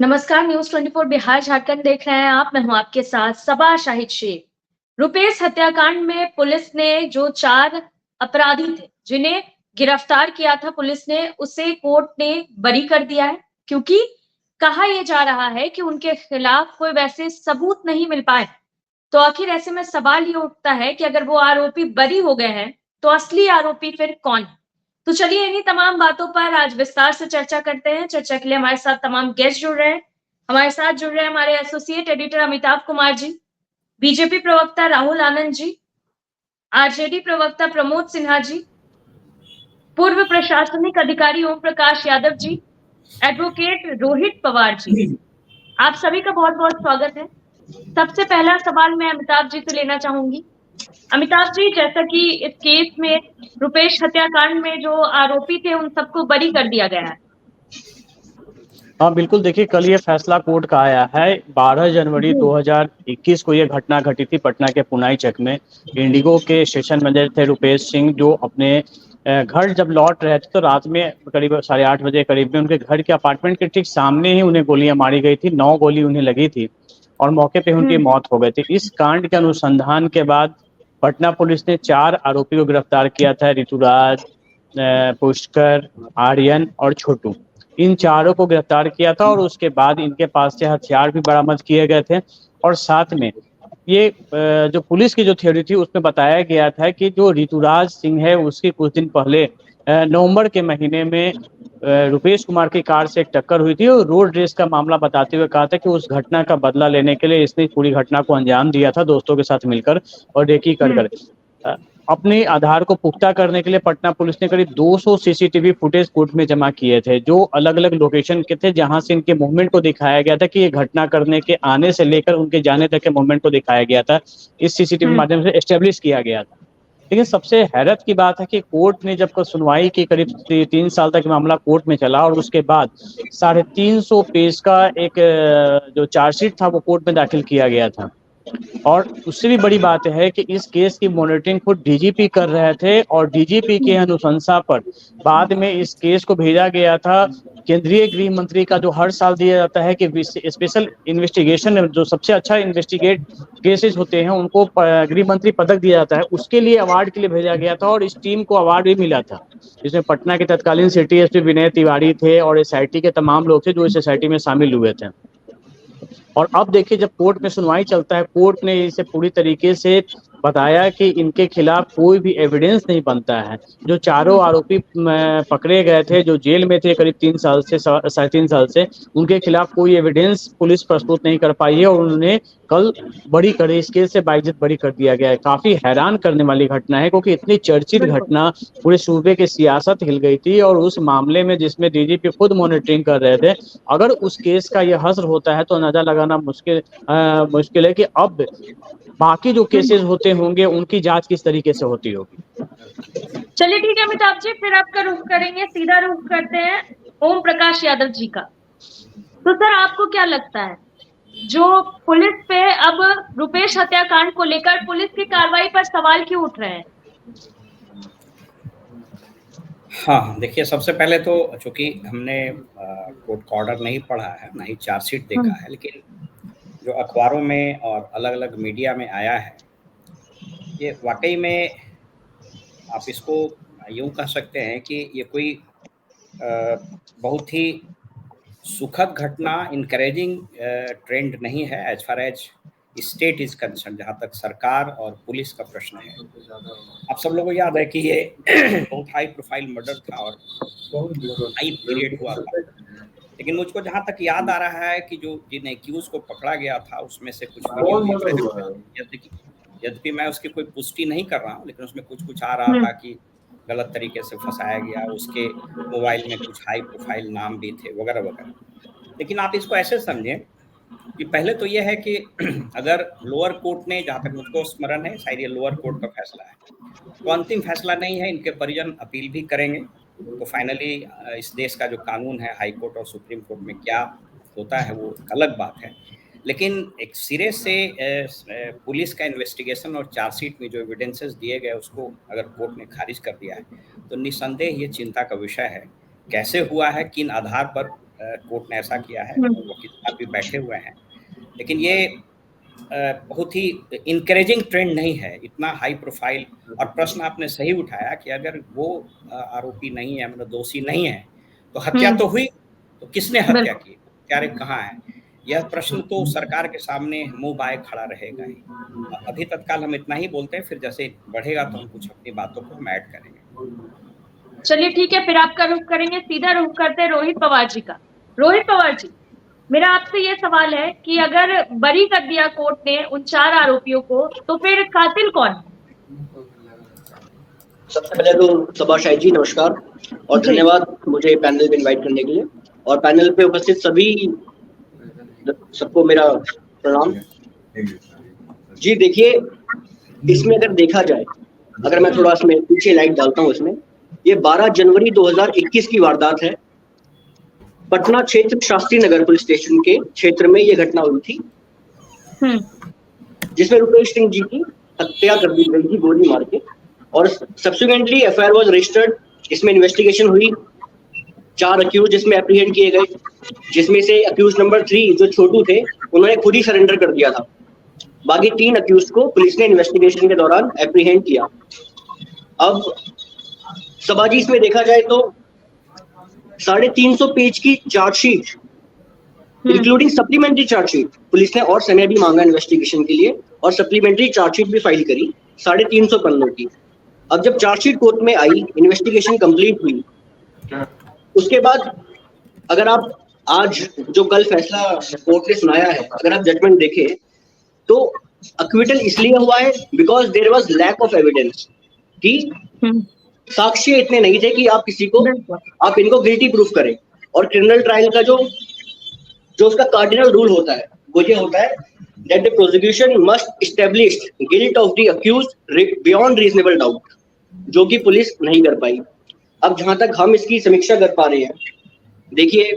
नमस्कार, न्यूज़ 24 बिहार झारखंड देख रहे हैं आप। मैं हूँ आपके साथ सबा शाहिद शेख। रुपेश हत्याकांड में पुलिस ने जो 4 अपराधी थे, जिन्हें गिरफ्तार किया था पुलिस ने, उसे कोर्ट ने बरी कर दिया है, क्योंकि कहा यह जा रहा है कि उनके खिलाफ कोई वैसे सबूत नहीं मिल पाए। तो आखिर ऐसे में सवाल ये उठता है कि अगर वो आरोपी बरी हो गए हैं, तो असली आरोपी फिर कौन है? तो चलिए इन्हीं तमाम बातों पर आज विस्तार से चर्चा करते हैं। चर्चा के लिए हमारे साथ तमाम गेस्ट जुड़ रहे हैं। हमारे साथ जुड़ रहे हैं हमारे associate editor Amitabh Kumar ji, BJP प्रवक्ता राहुल आनंद जी, आरजेडी प्रवक्ता प्रमोद सिन्हा जी, पूर्व प्रशासनिक अधिकारी ओम प्रकाश यादव जी, एडवोकेट रोहित पवार जी। आप सभी का बहुत-बहुत स्वागत है। सबसे पहला सवाल मैं अमिताभ जी से लेना चाहूंगी। अमिताभ जी, जैसा कि इस केस में रुपेश हत्याकांड में जो आरोपी थे उन सबको बरी कर दिया गया है। हाँ बिल्कुल, देखिए कल ये फैसला कोर्ट का आया है। 12 जनवरी 2021 को ये घटना घटी थी पटना के पुनाईचक में। इंडिगो के स्टेशन मैनेजर थे रुपेश सिंह, जो अपने घर जब लौट रहे थे तो रात में करीब 8:30 बजे करीब में उनके घर के अपार्टमेंट के ठीक सामने ही उन्हें गोलियां मारी गई थी। 9 गोली उन्हें लगी थी और मौके पे उनकी मौत हो गई थी। इस कांड के अनुसंधान के बाद पटना पुलिस ने 4 आरोपी को गिरफ्तार किया था। ऋतुराज, पुष्कर, आर्यन और छोटू, इन चारों को गिरफ्तार किया था और उसके बाद इनके पास से हथियार भी बरामद किए गए थे। और साथ में ये जो पुलिस की जो थ्योरी थी उसमें बताया गया था कि जो ऋतुराज सिंह है उसकी कुछ दिन पहले नवंबर के महीने में रुपेश कुमार की कार से एक टक्कर हुई थी और रोड रेस का मामला बताते हुए कहा था कि उस घटना का बदला लेने के लिए इसने पूरी घटना को अंजाम दिया था दोस्तों के साथ मिलकर और रेकी कर अपने आधार को पुख्ता करने के लिए पटना पुलिस ने करीब 200 सीसीटीवी फुटेज कोर्ट में जमा किए थे, जो अलग अलग लोकेशन के थे, जहां से इनके मूवमेंट को दिखाया गया था कि ये घटना करने के आने से लेकर उनके जाने तक के मूवमेंट को दिखाया गया था। इस सीसीटीवी माध्यम से एस्टेब्लिश किया गया था। लेकिन सबसे हैरत की बात है कि कोर्ट ने जब सुनवाई की, करीब 3 साल तक मामला कोर्ट में चला और उसके बाद 350 पेज का एक जो चार्जशीट था वो कोर्ट में दाखिल किया गया था। और उससे भी बड़ी बात है कि इस केस की मॉनिटरिंग खुद डीजीपी कर रहे थे और डीजीपी के अनुशंसा पर बाद में इस केस को भेजा गया था केंद्रीय गृह मंत्री का, जो हर साल दिया जाता है कि स्पेशल इन्वेस्टिगेशन, जो सबसे अच्छा इन्वेस्टिगेट केसेस होते हैं उनको गृह मंत्री पदक दिया जाता है, उसके लिए अवार्ड के लिए भेजा गया था और इस टीम को अवार्ड भी मिला था। इसमें पटना के तत्कालीन सिटी एसपी विनय तिवारी थे और एसआईटी के तमाम लोग थे जो इस एसआईटी में शामिल हुए थे। और अब देखिए जब कोर्ट में सुनवाई चलता है, कोर्ट ने इसे पूरी तरीके से बताया कि इनके खिलाफ कोई भी एविडेंस नहीं बनता है। जो चारों आरोपी पकड़े गए थे, जो जेल में थे करीब 3 साल से 3.5 साल से, उनके खिलाफ कोई एविडेंस पुलिस प्रस्तुत नहीं कर पाई है और उन्होंने कल बरी कर, इस केस से बाइज्जत बरी कर दिया गया है। काफी हैरान करने वाली घटना है क्योंकि इतनी चर्चित घटना, पूरे सूबे की सियासत हिल गई थी और उस मामले में जिसमें डीजीपी खुद मॉनिटरिंग कर रहे थे, अगर उस केस का यह हश्र होता है तो अंदाजा लगाना मुश्किल है कि अब बाकी जो केसेस होते होंगे उनकी जांच किस तरीके से होती होगी। चलिए ठीक है अमिताभ जी, फिर आपका रुख करेंगे, सीधा रुख करते हैं ओम प्रकाश यादव जी का। तो सर, आपको क्या लगता है, जो पुलिस पे अब रुपेश हत्याकांड को लेकर पुलिस की कार्रवाई पर सवाल क्यों उठ रहे हैं? हाँ, देखिए सबसे पहले तो चूँकि हमने कोर्ट का ऑर्डर नहीं पढ़ा है, ना ही चार्जशीट देखा है, लेकिन जो अखबारों में और अलग-अलग मीडिया में आया है, ये वाक़ई में आप इसको यूँ कह सकते हैं कि ये कोई बहुत ही सुखद घटना, इनकरेजिंग ट्रेंड नहीं है as far as state is concerned, जहाँ तक सरकार और पुलिस का प्रश्न है। आप सब लोगों को याद है कि ये बहुत हाई प्रोफाइल मर्डर था और हाई पीरियड हुआ था। लेकिन मुझको जहाँ तक याद आ रहा है कि जो जिन एक्यूज को पकड़ा गया था उसमें से कुछ वीडियो, यद्यपि मैं उसकी कोई पुष्टि नहीं कर रहा हूँ, लेकिन उसमें कुछ आ रहा था कि गलत तरीके से फंसाया गया, उसके मोबाइल में कुछ हाई प्रोफाइल नाम भी थे वगैरह वगैरह। लेकिन आप इसको ऐसे समझें कि पहले तो ये है कि अगर लोअर कोर्ट ने, जहाँ तक मुझको स्मरण है, शायद ये लोअर कोर्ट का फैसला है, तो अंतिम फैसला नहीं है, इनके परिजन अपील भी करेंगे। तो फाइनली इस देश का जो कानून है, हाई कोर्ट और सुप्रीम कोर्ट में क्या होता है वो अलग बात है। लेकिन एक सिरे से पुलिस का इन्वेस्टिगेशन और चार्जशीट में जो एविडेंसेस दिए गए उसको अगर कोर्ट ने खारिज कर दिया है तो निस्संदेह ये चिंता का विषय है। कैसे हुआ है, किन आधार पर कोर्ट ने ऐसा किया है, वकील साहब भी बैठे हुए हैं। लेकिन ये बहुत ही इनकरेजिंग ट्रेंड नहीं है, इतना हाई प्रोफाइल। और प्रश्न आपने सही उठाया कि अगर वो आरोपी नहीं है, मतलब दोषी नहीं है, तो हत्या तो हुई, तो किसने हत्या की, हत्यारे कहाँ है? यह प्रश्न तो सरकार के सामने मुंह बाए खड़ा रहेगा ही। अभी तत्काल हम इतना ही बोलते हैं, फिर जैसे बढ़ेगा तो हम कुछ अपनी बातों को हम ऐड करेंगे। चलिए ठीक है, फिर आपका रुख करेंगे, सीधा रुख करते हैं रोहित पवार जी का। रोहित पवार जी, मेरा आपसे ये सवाल है कि अगर बरी कर दिया कोर्ट ने उन 4 आरोपियों को, तो फिर कातिल कौन है? सबसे पहले तो सबा शाहिद जी नमस्कार और धन्यवाद मुझे पैनल में इनवाइट करने के लिए, और पैनल पे उपस्थित सभी सबको मेरा प्रणाम जी। देखिए, इसमें अगर देखा जाए, अगर मैं थोड़ा इसमें पीछे लाइट डालता हूँ, इसमें ये 12 जनवरी 2021 की वारदात है। पटना क्षेत्र शास्त्री नगर पुलिस स्टेशन के क्षेत्र में ये घटना हुई थी, जिसमें रुपेश सिंह जी की हत्या कर दी गई थी गोली मार के, और सब्सिक्वेंटली एफआईआर वाज रजिस्टर्ड। इसमें इन्वेस्टिगेशन हुई, 4 अक्यूज जिसमें एप्रीहेंड किए गए, जिसमें से अक्यूज नंबर 3 जो छोटू थे, उन्होंने खुद ही सरेंडर कर दिया था। बाकी 3 अक्यूज को पुलिस ने इन्वेस्टिगेशन के दौरान एप्रीहेंड किया। अब सबाजी, इसमें देखा जाए तो 350 पेज की chargesheet including supplementary chargesheet police ने और समय भी मांगा इन्वेस्टिगेशन के लिए, और सप्लीमेंट्री चार्जशीट भी फाइल करी 350 पन्नों की। अब जब चार्जशीट कोर्ट में आई, इन्वेस्टिगेशन कंप्लीट हुई, उसके बाद अगर आप आज जो कल फैसला कोर्ट ने सुनाया है, अगर आप जजमेंट देखें तो अक्विटल इसलिए हुआ है because there was lack of evidence, कि साक्ष्य इतने नहीं थे कि आप किसी को, आप इनको गिल्टी प्रूफ करें। और क्रिमिनल ट्रायल का जो उसका कार्डिनल रूल होता है, वो ये होता है that the prosecution must establish guilt of the accused beyond reasonable doubt, जो कि पुलिस नहीं कर पाई। अब जहां तक हम इसकी समीक्षा कर पा रहे हैं, देखिए,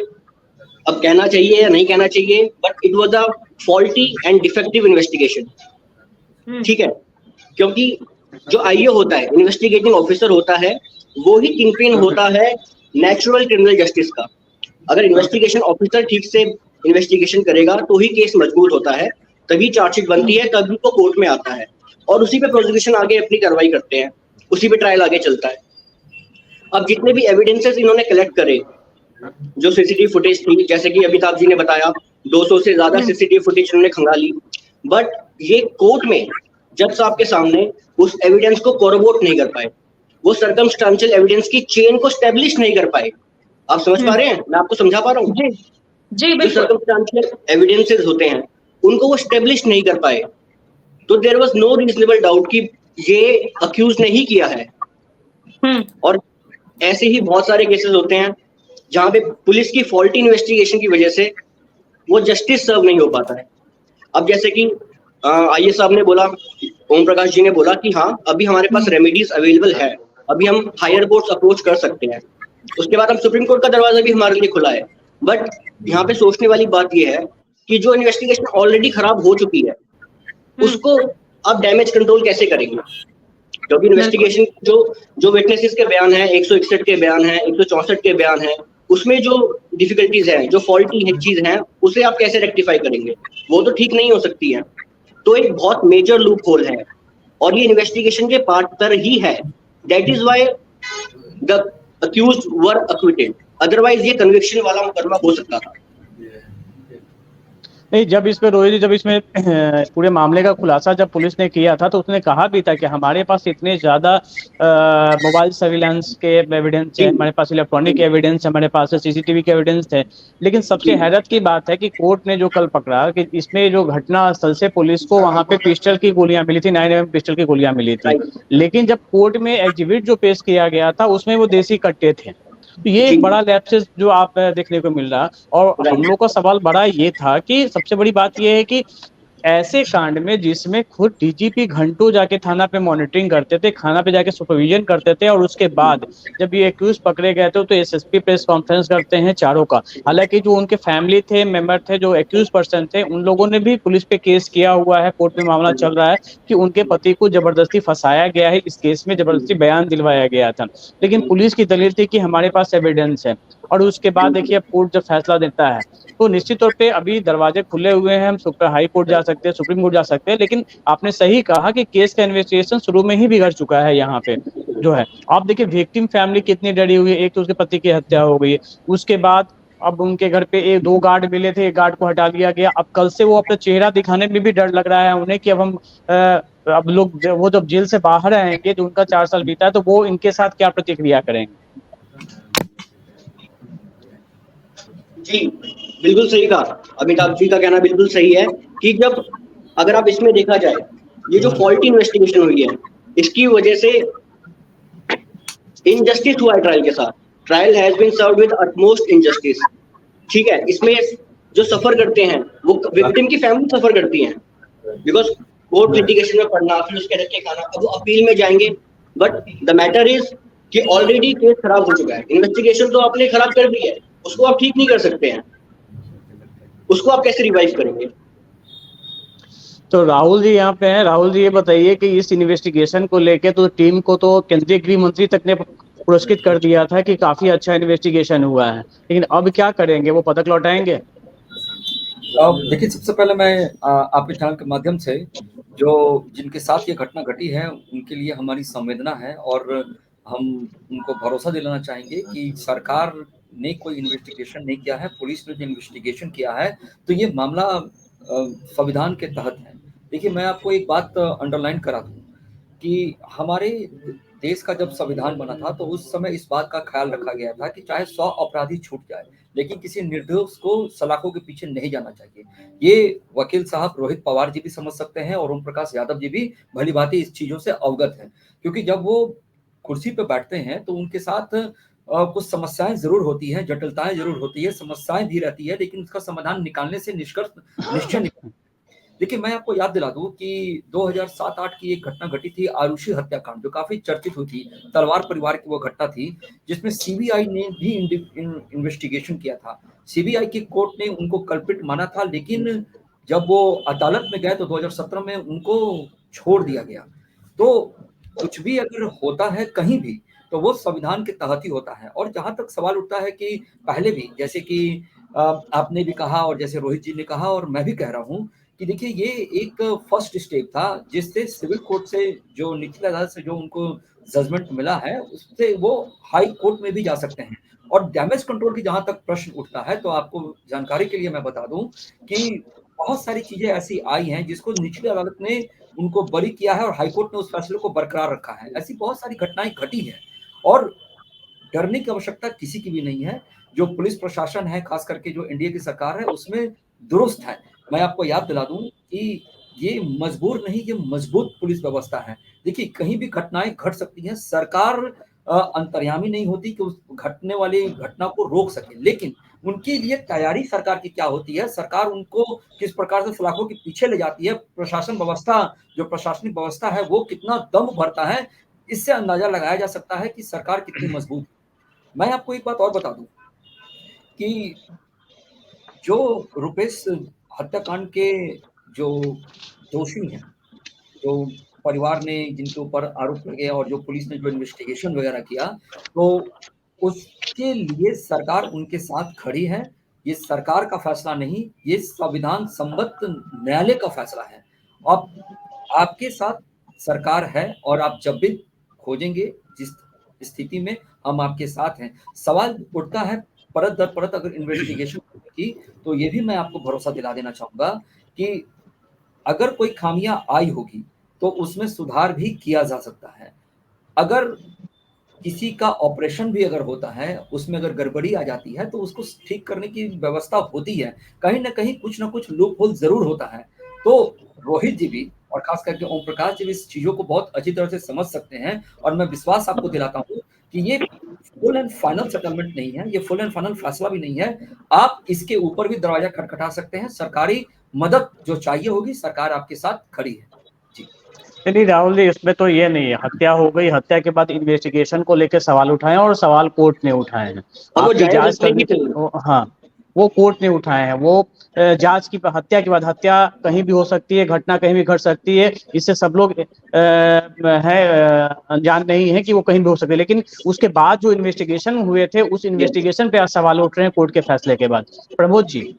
अब कहना चाहिए या नहीं कहना चाहिए, but it was a faulty and defective investigation. ठीक है, क्योंकि जो आईओ होता है, इन्वेस्टिगेटिंग ऑफिसर होता है, वो ही किंगपिन होता है नेचुरल क्रिमिनल जस्टिस का। अगर इन्वेस्टिगेशन ऑफिसर ठीक से इन्वेस्टिगेशन करेगा तो ही केस मजबूत होता है, तभी चार्जशीट बनती है, तभी वो कोर्ट में आता है, और उसी पे प्रोसिक्यूशन आगे अपनी कार्रवाई करते हैं, उसी पे ट्रायल आगे चलता है। अब जितने भी एविडेंसेस इन्होंने कलेक्ट करे, जो सीसीटीवी फुटेज थी, जैसे कि अमिताभ जी ने बताया, 200 से ज्यादा सीसीटीवी फुटेज इन्होंने खंगाली, बट ये कोर्ट में जज साहब के सामने उस एविडेंस को कोरबोरेट नहीं कर पाए, वो सर्कमस्टेंशियल एविडेंस की चेन को स्टैब्लिश नहीं कर पाए। आप समझ पा रहे हैं, मैं आपको समझा पा रहा हूँ? जी, जो सर्कमस्टेंशियल एविडेंसेस होते हैं, उनको वो स्टैब्लिश नहीं कर पाए, तो there was no reasonable doubt कि ये अक्यूज ने ही किया है। और ऐसे ही बहुत सारे केसेस होते हैं जहां पे पुलिस की फॉल्टी इन्वेस्टिगेशन की वजह से वो जस्टिस सर्व नहीं हो पाता है। अब जैसे कि आईए साहब ने बोला, ओम प्रकाश जी ने बोला कि हाँ, अभी हमारे पास रेमेडीज अवेलेबल है, अभी हम हायर कोर्ट्स अप्रोच कर सकते हैं, उसके बाद हम सुप्रीम कोर्ट का दरवाजा भी हमारे लिए खुला है। बट यहाँ पे सोचने वाली बात यह है कि जो इन्वेस्टिगेशन ऑलरेडी खराब हो चुकी है, उसको अब डैमेज कंट्रोल कैसे करेंगे? क्योंकि इन्वेस्टिगेशन जो विटनेसेस के बयान है, 161 के बयान है, 164 के बयान है, उसमें जो डिफिकल्टीज हैं, जो फॉल्टी चीज हैं, उसे आप कैसे रेक्टिफाई करेंगे? वो तो ठीक नहीं हो सकती है। तो एक बहुत मेजर लूप होल है, और ये इन्वेस्टिगेशन के पार्ट पर ही है। That is why the accused were acquitted, otherwise ये कन्विक्शन वाला मुकदमा हो सकता था। नहीं, जब इसमें रोहित जी, जब इसमें पूरे मामले का खुलासा जब पुलिस ने किया था, तो उसने कहा भी था कि हमारे पास इतने ज्यादा मोबाइल सर्विलांस के एविडेंस है, हमारे पास इलेक्ट्रॉनिक एविडेंस है, हमारे पास सीसीटीवी के एविडेंस है। लेकिन सबसे हैरत की बात है कि कोर्ट ने जो कल पकड़ा कि इसमें जो घटना स्थल से पुलिस को वहां पे पिस्टल की गोलियां मिली थी, 9mm पिस्टल की गोलियां मिली थी, लेकिन जब कोर्ट में एग्जिबिट जो पेश किया गया था, उसमें वो देसी कट्टे थे। तो ये एक बड़ा लैप्सेस जो आप देखने को मिल रहा। और हम लोग का सवाल बड़ा ये था कि सबसे बड़ी बात ये है कि ऐसे कांड में जिसमें खुद डीजीपी घंटों जाके थाना पे मॉनिटरिंग करते थे, थाना पे जाके सुपरविजन करते थे, और उसके बाद जब ये एक्यूज पकड़े गए थे तो एसएसपी प्रेस कॉन्फ्रेंस करते हैं चारों का। हालांकि जो उनके फैमिली थे, मेंबर थे, जो एक्यूज पर्सन थे, उन लोगों ने भी पुलिस पे केस किया हुआ है, कोर्ट में मामला चल रहा है कि उनके पति को जबरदस्ती फंसाया गया है, इस केस में जबरदस्ती बयान दिलवाया गया था। लेकिन पुलिस की दलील थी कि हमारे पास एविडेंस है। और उसके बाद देखिए अब कोर्ट जब फैसला देता है तो निश्चित तौर पे अभी दरवाजे खुले हुए हैं, हम सुप्रीम हाई कोर्ट जा सकते हैं, सुप्रीम कोर्ट जा सकते हैं, लेकिन आपने सही कहा कि केस का इन्वेस्टिगेशन शुरू में ही बिगड़ चुका है। यहाँ पे जो है आप देखिए विक्टिम फैमिली कितनी डरी हुई है। एक तो उसके पति की हत्या हो गई, उसके बाद अब उनके घर पे एक दो गार्ड मिले थे, एक गार्ड को हटा लिया गया। अब कल से वो अपना चेहरा दिखाने में भी डर लग रहा है उन्हें कि अब हम अब लोग वो जब जेल से बाहर आएंगे, जो उनका 4 साल बीता है, तो वो इनके साथ क्या प्रतिक्रिया करेंगे। जी बिल्कुल सही कहा, अमिताभ जी का कहना बिल्कुल सही है कि जब अगर आप इसमें देखा जाए, ये जो फॉल्टी इन्वेस्टिगेशन हुई है, इसकी वजह से इनजस्टिस हुआ है ट्रायल के साथ। Trial has been served with utmost injustice. ठीक है, इसमें जो सफर करते हैं वो विक्टिम की फैमिली सफर करती है, बिकॉज कोर्ट लिटिगेशन में पढ़ना, फिर उसके रख के खाना, अब वो अपील में जाएंगे। बट द मैटर इज कि ऑलरेडी केस खराब हो चुका है, इन्वेस्टिगेशन तो आपने खराब कर दी है, उसको आप ठीक नहीं कर सकते हैं, उसको आप कैसे रिवाइव करेंगे। तो राहुल जी यहाँ पे हैं। राहुल जी ये बताइए कि इस इन्वेस्टिगेशन को लेके तो टीम को तो केंद्रीय गृह मंत्री तक ने पुरस्कृत कर दिया था कि काफी अच्छा इन्वेस्टिगेशन हुआ है, लेकिन अब क्या करेंगे, वो पदक लौटाएंगे। देखिए, सबसे पहले मैं आपके चैनल के माध्यम से जो जिनके साथ ये घटना घटी है उनके लिए हमारी संवेदना है, और हम उनको भरोसा दिलाना चाहेंगे कि सरकार ने कोई इन्वेस्टिगेशन नहीं किया है। पुलिस ने जो इन्वेस्टिगेशन किया है तो ये मामला संविधान के तहत है। देखिए, मैं आपको एक बात अंडरलाइन करा दूं कि हमारे देश का जब संविधान बना था तो उस समय इस बात का ख्याल रखा गया था कि चाहे 100 अपराधी छूट जाए, लेकिन किसी निर्दोष को सलाखों के पीछे नहीं जाना चाहिए। ये वकील साहब रोहित पवार जी भी समझ सकते हैं और ओम प्रकाश यादव जी भी भली भांति इस चीजों से अवगत हैं, क्योंकि जब वो कुर्सी पे बैठते हैं तो उनके साथ कुछ समस्याएं जरूर होती हैं, जटिलताएं जरूर होती है, समस्याएं भी रहती है, लेकिन उसका समाधान निकालने से निष्कर्ष निश्चय निकलता है। देखिए, मैं आपको याद दिला दूं कि 2007-8 की एक घटना घटी थी, आरुषि हत्याकांड, जो काफी चर्चित हुई थी। तलवार परिवार की वो घटना थी जिसमें सीबीआई ने भी इन्वेस्टिगेशन किया था। सीबीआई की कोर्ट ने उनको कल्प्रिट माना था, लेकिन जब वो अदालत में गए तो 2017 में उनको छोड़ दिया गया। तो कुछ भी अगर होता है कहीं भी तो वो संविधान के तहत ही होता है। और जहां तक सवाल उठता है कि पहले भी, जैसे कि आपने भी कहा और जैसे रोहित जी ने कहा और मैं भी कह रहा हूं कि देखिए, ये एक फर्स्ट स्टेप था जिससे सिविल कोर्ट से, जो निचली अदालत से जो उनको जजमेंट मिला है, उससे वो हाई कोर्ट में भी जा सकते हैं। और डैमेज कंट्रोल की जहां तक प्रश्न उठता है तो आपको जानकारी के लिए मैं बता दूं कि बहुत सारी चीजें ऐसी आई हैं जिसको निचली अदालत ने उनको बरी किया है और हाईकोर्ट ने उस फैसले को बरकरार रखा है। ऐसी बहुत सारी घटनाएं घटी हैं और डरने की आवश्यकता किसी की भी नहीं है। जो पुलिस प्रशासन है, खास करके जो एनडीए की सरकार है, उसमें दुरुस्त है। मैं आपको याद दिला दूं कि ये मजबूर नहीं, ये मजबूत पुलिस व्यवस्था है। देखिए, कहीं भी घटनाएं घट सकती हैं, सरकार अंतर्यामी नहीं होती कि उस घटने वाली घटना को रोक सके, लेकिन उनके लिए तैयारी सरकार की क्या होती है, सरकार उनको किस प्रकार से सलाखों के पीछे ले जाती है, प्रशासन व्यवस्था, जो प्रशासनिक व्यवस्था है वो कितना दम भरता है, इससे अंदाजा लगाया जा सकता है कि सरकार कितनी मजबूत है। मैं आपको एक बात और बता दूं कि जो रुपेश हत्याकांड के जो दोषी हैं, जो परिवार ने जिनके ऊपर आरोप लगे और जो पुलिस ने जो इन्वेस्टिगेशन वगैरह किया, तो उसके लिए सरकार उनके साथ खड़ी है। ये सरकार का फैसला नहीं, ये संविधान सम्मत न्यायालय का फैसला है। अब आपके साथ सरकार है और आप जब भी खोजेंगे जिस स्थिति में, हम आपके साथ हैं। सवाल उठता है परत दर परत अगर इन्वेस्टिगेशन की, तो ये भी मैं आपको भरोसा दिला देना चाहूंगा कि अगर कोई खामियां आई होगी तो उसमें सुधार भी किया जा सकता है। अगर किसी का ऑपरेशन भी अगर होता है, उसमें अगर गड़बड़ी आ जाती है तो उसको ठीक करने की व्यवस्था होती है। कहीं ना कहीं कुछ ना कुछ लूप होल जरूर होता है। तो रोहित जी भी और खास करके ओम प्रकाश जी भी इस चीजों को बहुत अच्छी तरह से समझ सकते हैं, और मैं विश्वास आपको दिलाता हूँ कि ये फुल एंड फाइनल सेटलमेंट नहीं है, ये फुल एंड फाइनल फैसला भी नहीं है। आप इसके ऊपर भी दरवाजा खटखटा सकते हैं, सरकारी मदद जो चाहिए होगी सरकार आपके साथ खड़ी है। जी नहीं राहुल जी, इसमें तो ये नहीं है, हत्या हो गई, हत्या के बाद इन्वेस्टिगेशन को लेकर सवाल उठाए हैं और सवाल कोर्ट ने उठाए हैं। और वो आपकी जायज जांच इसलिए करनी, भी चाहिए। हाँ वो कोर्ट ने उठाए हैं। वो जांच की, हत्या के बाद, हत्या कहीं भी हो सकती है, घटना कहीं भी घट सकती है, इससे सब लोग अनजान नहीं है कि वो कहीं भी हो सकती है, लेकिन उसके बाद जो इन्वेस्टिगेशन हुए थे उस इन्वेस्टिगेशन पे आज सवाल उठ रहे हैं कोर्ट के फैसले के बाद। प्रमोद जी,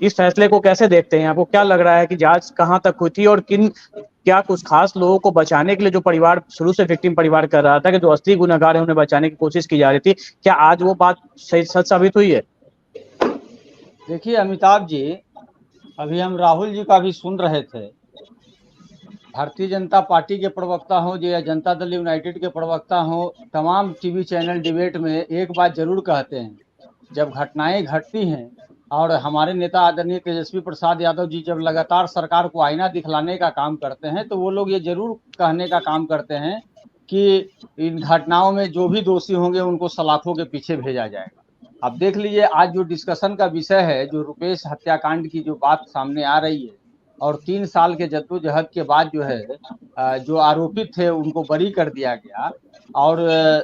इस फैसले को कैसे देखते हैं? आपको क्या लग रहा है कि जांच कहां तक हुई थी, और क्या कुछ खास लोगों को बचाने के लिए, जो परिवार शुरू से विक्टिम परिवार कर रहा था कि जो असली गुनहगार है उन्हें बचाने की कोशिश की जा रही थी, क्या आज वो बात सही सच साबित हुई है? देखिए अमिताभ जी, अभी हम राहुल जी का भी सुन रहे थे। भारतीय जनता पार्टी के प्रवक्ता हों या जनता दल यूनाइटेड के प्रवक्ता हों, तमाम टीवी चैनल डिबेट में एक बात जरूर कहते हैं, जब घटनाएं घटती हैं और हमारे नेता आदरणीय तेजस्वी प्रसाद यादव जी जब लगातार सरकार को आईना दिखलाने का काम करते हैं, तो वो लोग ये जरूर कहने का काम करते हैं कि इन घटनाओं में जो भी दोषी होंगे उनको सलाखों के पीछे भेजा जाएगा। अब देख लीजिए, आज जो डिस्कशन का विषय है, जो रुपेश हत्याकांड की जो बात सामने आ रही है, और 3 साल के जद्दोजहद के बाद जो है जो आरोपित थे उनको बरी कर दिया गया, और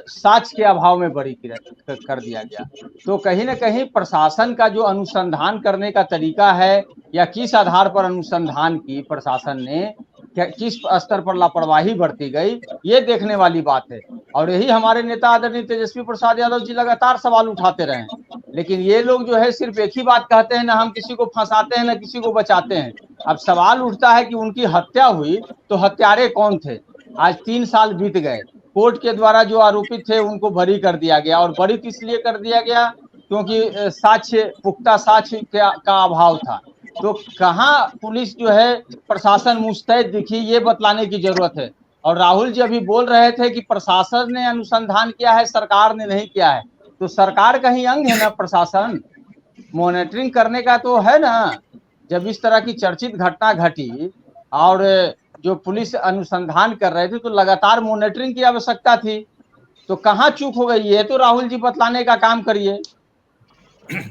साक्ष्य के अभाव में बरी कर दिया गया। तो कहीं ना कहीं प्रशासन का जो अनुसंधान करने का तरीका है, या किस आधार पर अनुसंधान की प्रशासन ने, किस स्तर पर लापरवाही बरती गई, ये देखने वाली बात है। और यही हमारे नेता आदरणीय तेजस्वी प्रसाद यादव जी लगातार सवाल उठाते रहे। लेकिन ये लोग जो है सिर्फ एक ही बात कहते हैं, ना हम किसी को फंसाते हैं ना किसी को बचाते हैं। अब सवाल उठता है कि उनकी हत्या हुई तो हत्यारे कौन थे? आज 3 साल बीत गए, कोर्ट के द्वारा जो आरोपित थे उनको बरी कर दिया गया, और बरी इसलिए कर दिया गया क्योंकि साक्ष्य, पुख्ता साक्ष्य का अभाव था। तो कहाँ पुलिस जो है, प्रशासन मुस्तैद दिखी, ये बतलाने की जरूरत है। और राहुल जी अभी बोल रहे थे कि प्रशासन ने अनुसंधान किया है, सरकार ने नहीं किया है। तो सरकार का ही अंग है ना प्रशासन, मॉनिटरिंग करने का तो है ना। जब इस तरह की चर्चित घटना घटी और जो पुलिस अनुसंधान कर रहे थे, तो लगातार मॉनिटरिंग की आवश्यकता थी। तो कहाँ चूक हो गई है, तो राहुल जी बतलाने का काम करिए।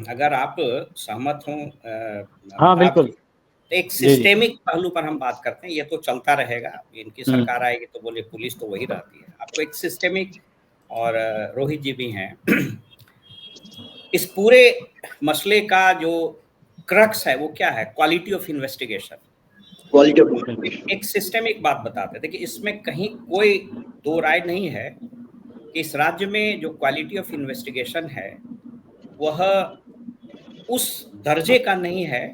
अगर आप सहमत हों हाँ अमिताभ बिल्कुल। जी, तो एक जी जी। सिस्टेमिक पहलू पर हम बात करते हैं। ये तो चलता रहेगा, इनकी सरकार आएगी तो बोले पुलिस तो वही रहती है। आपको एक सिस्टेमिक, और रोहित जी भी हैं, इस पूरे मसले का जो क्रक्स है वो क्या है? Quality of investigation. Quality of एक सिस्टेमिक बात बताते हैं। देखिए, इसमें कहीं कोई दो राय नहीं है कि इस राज्य में जो क्वालिटी ऑफ इन्वेस्टिगेशन है वह उस दर्जे का नहीं है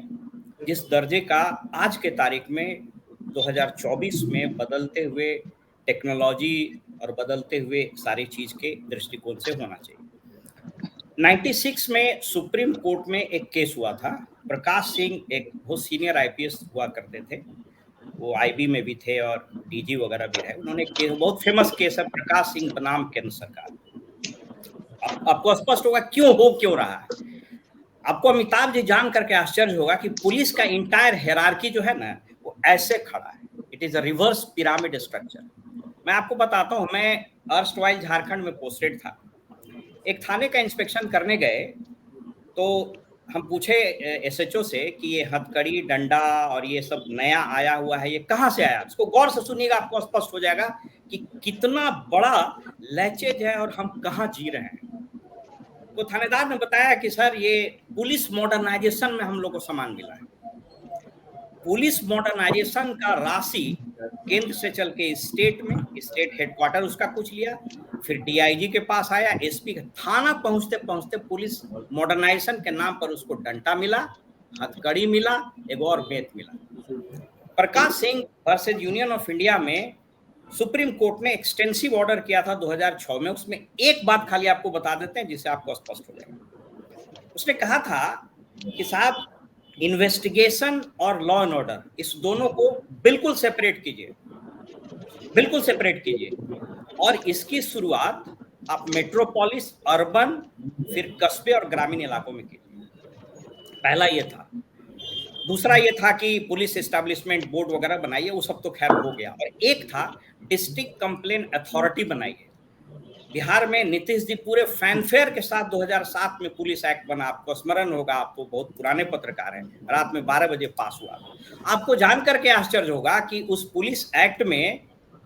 जिस दर्जे का आज के तारीख में 2024 में बदलते हुए टेक्नोलॉजी और बदलते हुए सारी चीज के दृष्टिकोण से होना चाहिए। 96 में सुप्रीम कोर्ट में एक केस हुआ था। प्रकाश सिंह एक बहुत सीनियर आईपीएस हुआ करते थे, वो आईबी में भी थे और डीजी वगैरह भी रहे। उन्होंने केस, बहुत फेमस केस है प्रकाश सिंह बनाम केंद्र सरकार। आपको स्पष्ट होगा क्यों रहा है। आपको अमिताभ जी जान करके आश्चर्य होगा कि पुलिस का इंटायर हेरार्की जो है ना, वो ऐसे खड़ा है। It is a reverse pyramid structure. मैं आपको बताता हूँ, मैं अर्स्टवाइल झारखंड में पोस्टेड था। एक थाने का इंस्पेक्शन करने गए तो हम पूछे एसएचओ से कि ये हथकड़ी, डंडा और ये सब नया आया हुआ है, ये कहाँ से आया? इसको गौर से सुनिएगा, आपको स्पष्ट हो जाएगा कि कितना बड़ा लैचेज है और हम कहाँ जी रहे हैं। तो थानेदार ने बताया कि सर ये पुलिस मॉडर्नाइजेशन में हम लोग को सामान मिला है। पुलिस मॉडर्नाइजेशन का राशि केंद्र से चल के स्टेट में, स्टेट हेडक्वार्टर उसका कुछ लिया, फिर डीआईजी के पास आया, एसपी के थाना पहुंचते पहुंचते पुलिस मॉडर्नाइजेशन के नाम पर उसको डंडा मिला, हथकड़ी मिला, एक और बेत मिला। Prakash Singh versus union of India में सुप्रीम कोर्ट ने एक्सटेंसिव ऑर्डर किया था 2006 में। उसमें एक बात खाली आपको बता देते हैं जिससे आपको स्पष्ट हो जाएगा। उसने कहा था कि साहब, इन्वेस्टिगेशन और लॉ एंड ऑर्डर, इस दोनों को बिल्कुल सेपरेट कीजिए, बिल्कुल सेपरेट कीजिए। और इसकी शुरुआत आप मेट्रोपोलिस, अर्बन, फिर कस्बे और ग्रामीण इलाकों में कीजिए। पहला ये था। दूसरा ये था कि पुलिस एस्टैब्लिशमेंट बोर्ड वगैरह बनाइए, वो सब तो खैर हो गया। और एक था डिस्ट्रिक्ट कंप्लेन अथॉरिटी बनाइए। बिहार में नीतीश जी पूरे फैनफेयर के साथ 2007 में पुलिस एक्ट बना, आपको स्मरण होगा, आप तो बहुत पुराने पत्रकार हैं, रात में 12 बजे पास हुआ। आपको जानकर के आश्चर्य होगा कि उस पुलिस एक्ट में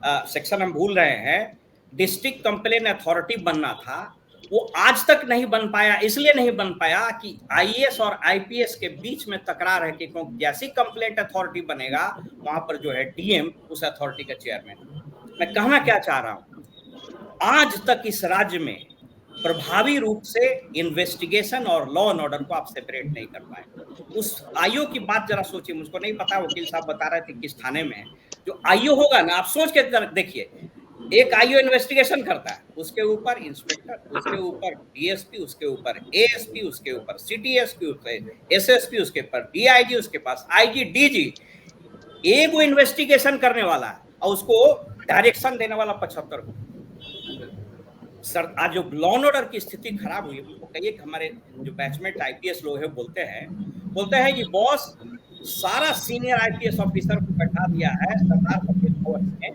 सेक्शन हम भूल रहे हैं, डिस्ट्रिक्ट कंप्लेन अथॉरिटी बनना था, वो आज तक नहीं बन पाया। इसलिए नहीं बन पाया कि आईएएस और आईपीएस के बीच में तकरार है कि जैसी कंप्लेंट अथॉरिटी बनेगा वहां पर जो है डीएम उस अथॉरिटी का चेयरमैन। मैं कहना क्या चाह रहा हूं, आज तक इस राज्य में प्रभावी रूप से इन्वेस्टिगेशन और लॉ एंड ऑर्डर को आप सेपरेट नहीं कर पाए। उस आईओ की बात जरा सोचिए, मुझको नहीं पता वकील साहब बता रहे थे किस थाने में है। जो आईओ होगा ना, आप सोच के देखिए, एक आईओ इन्वेस्टिगेशन करता है, उसके ऊपर इंस्पेक्टर, उसके ऊपर डीएसपी, उसके ऊपर एएसपी, उसके ऊपर सिटीएसपी, उसके एसएसपी, उसके ऊपर डीआईजी, उसके पास आईजी, डीजी। एक वो इन्वेस्टिगेशन करने वाला है और उसको डायरेक्शन देने वाला 75 को। सर, आज जो लॉ एंड ऑर्डर की स्थिति खराब हुई है, उनको कहिए कि हमारे जो बैचमेट आईपीएस लोग हैं बोलते हैं कि बॉस सारा सीनियर आईपीएस ऑफिसर को बैठा दिया है सरदार पटेल भवन में,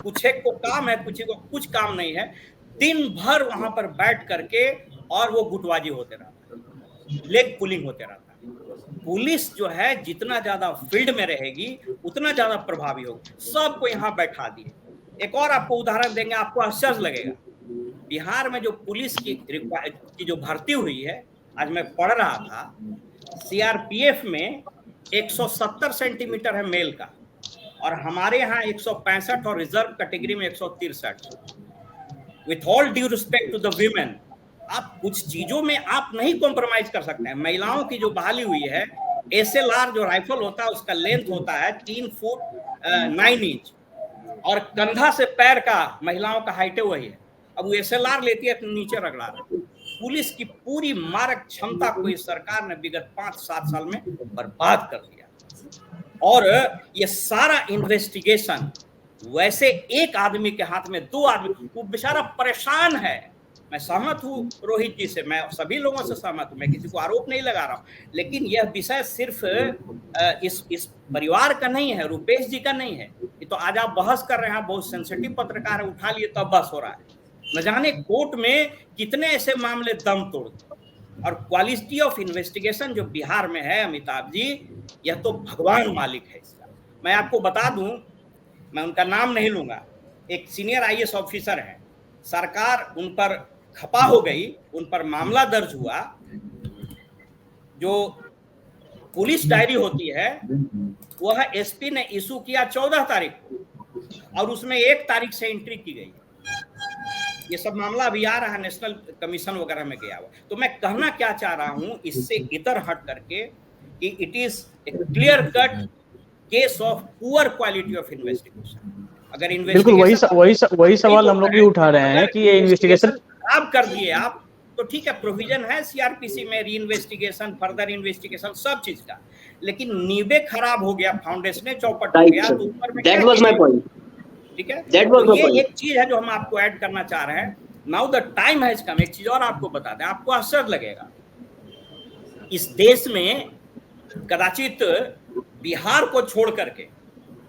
कुछ एक को काम है, कुछ को कुछ काम नहीं है, दिन भर वहां पर बैठ करके और वो गुटबाजी होते रहता है, लेग पुलिंग होते रहता है। पुलिस जो है जितना ज्यादा फील्ड में रहेगी उतना ज्यादा प्रभावी होगी। सबको यहाँ बैठा दिए। एक और आपको उदाहरण देंगे, आपको आश्चर्य लगेगा। बिहार में जो पुलिस की जो भर्ती हुई है, आज मैं पढ़ रहा था, सीआरपीएफ में 170 सेंटीमीटर है मेल का, और हमारे यहाँ 165 और रिजर्व कैटेगरी में 163। With all due respect to the women, आप कुछ चीजों में आप नहीं कॉम्प्रोमाइज कर सकते हैं। महिलाओं की जो बहाली हुई है, एसएलआर जो राइफल होता है उसका लेंथ होता है 3 फुट 9 इंच, और कंधा से पैर का महिलाओं का हाइट वही है। अब वो एसएलआर लेती है तो नीचे रगड़ा रहा है। पुलिस की पूरी मारक क्षमता को इस सरकार ने विगत 5-7 साल में बर्बाद कर दिया। और ये सारा इन्वेस्टिगेशन वैसे एक आदमी के हाथ में, 2 आदमी, वो बेचारा परेशान है। मैं सहमत हूँ रोहित जी से, मैं सभी लोगों से सहमत हूँ, मैं किसी को आरोप नहीं लगा रहा हूँ, लेकिन यह विषय सिर्फ इस परिवार का नहीं है, रुपेश जी का नहीं है। ये तो आज आप बहस कर रहे हैं, बहुत सेंसिटिव पत्रकार है, उठा लिए तब बहस हो रहा है। न जाने कोर्ट में कितने ऐसे मामले दम तोड़। और क्वालिटी ऑफ इन्वेस्टिगेशन जो बिहार में है अमिताभ जी, यह तो भगवान मालिक है इसका। मैं आपको बता दूं, मैं उनका नाम नहीं लूंगा, एक सीनियर आईएएस ऑफिसर है, सरकार उन पर खपा हो गई, उन पर मामला दर्ज हुआ। जो पुलिस डायरी होती है वह एसपी ने इशू किया 14 तारीख को, और उसमें 1 तारीख से एंट्री की गई। ये सब मामला अभी आ रहा है, नेशनल कमीशन वगैरह में गया हुआ। तो मैं कहना क्या चाह रहा हूं, इससे इतर हट करके, कि it is a clear cut case of poor quality of investigation. अगर बिल्कुल वही सवाल हम लोग भी उठा रहे हैं कि ये इन्वेस्टिगेशन खराब कर दिए आप, तो ठीक है, प्रोविजन है सीआरपीसी में री इन्वेस्टिगेशन, फर्दर इन्वेस्टिगेशन, सब चीज का, लेकिन नींवे खराब हो गया, फाउंडेशन चौपट हो गया, तो ऊपर में दैट वाज माय पॉइंट। ठीक है, तो ये एक चीज है जो हम आपको ऐड करना चाह रहे हैं। Now the time has come. एक चीज और आपको बता दें, आपको आश्चर्य लगेगा, इस देश में कदाचित बिहार को छोड़ करके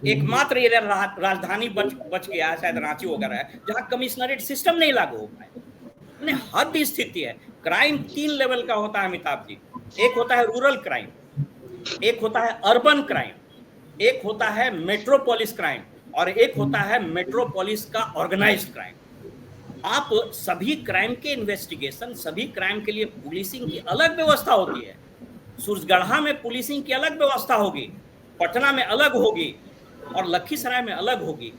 एकमात्र ये राजधानी बच गया है, शायद रांची वगैरह है, जहां कमिश्नरेट सिस्टम नहीं लागू हो पाए। हद स्थिति है। क्राइम 3 लेवल का होता है अमिताभ जी। एक होता है रूरल क्राइम, एक होता है अर्बन क्राइम, एक होता है मेट्रोपोलिस क्राइम, और एक होता है मेट्रोपोलिस का ऑर्गेनाइज्ड क्राइम। आप सभी क्राइम के इन्वेस्टिगेशन, सभी क्राइम के लिए पुलिसिंग की अलग व्यवस्था होती है। सूरजगढ़ा में पुलिसिंग की अलग व्यवस्था होगी, पटना में अलग होगी, और लखीसराय में अलग होगी।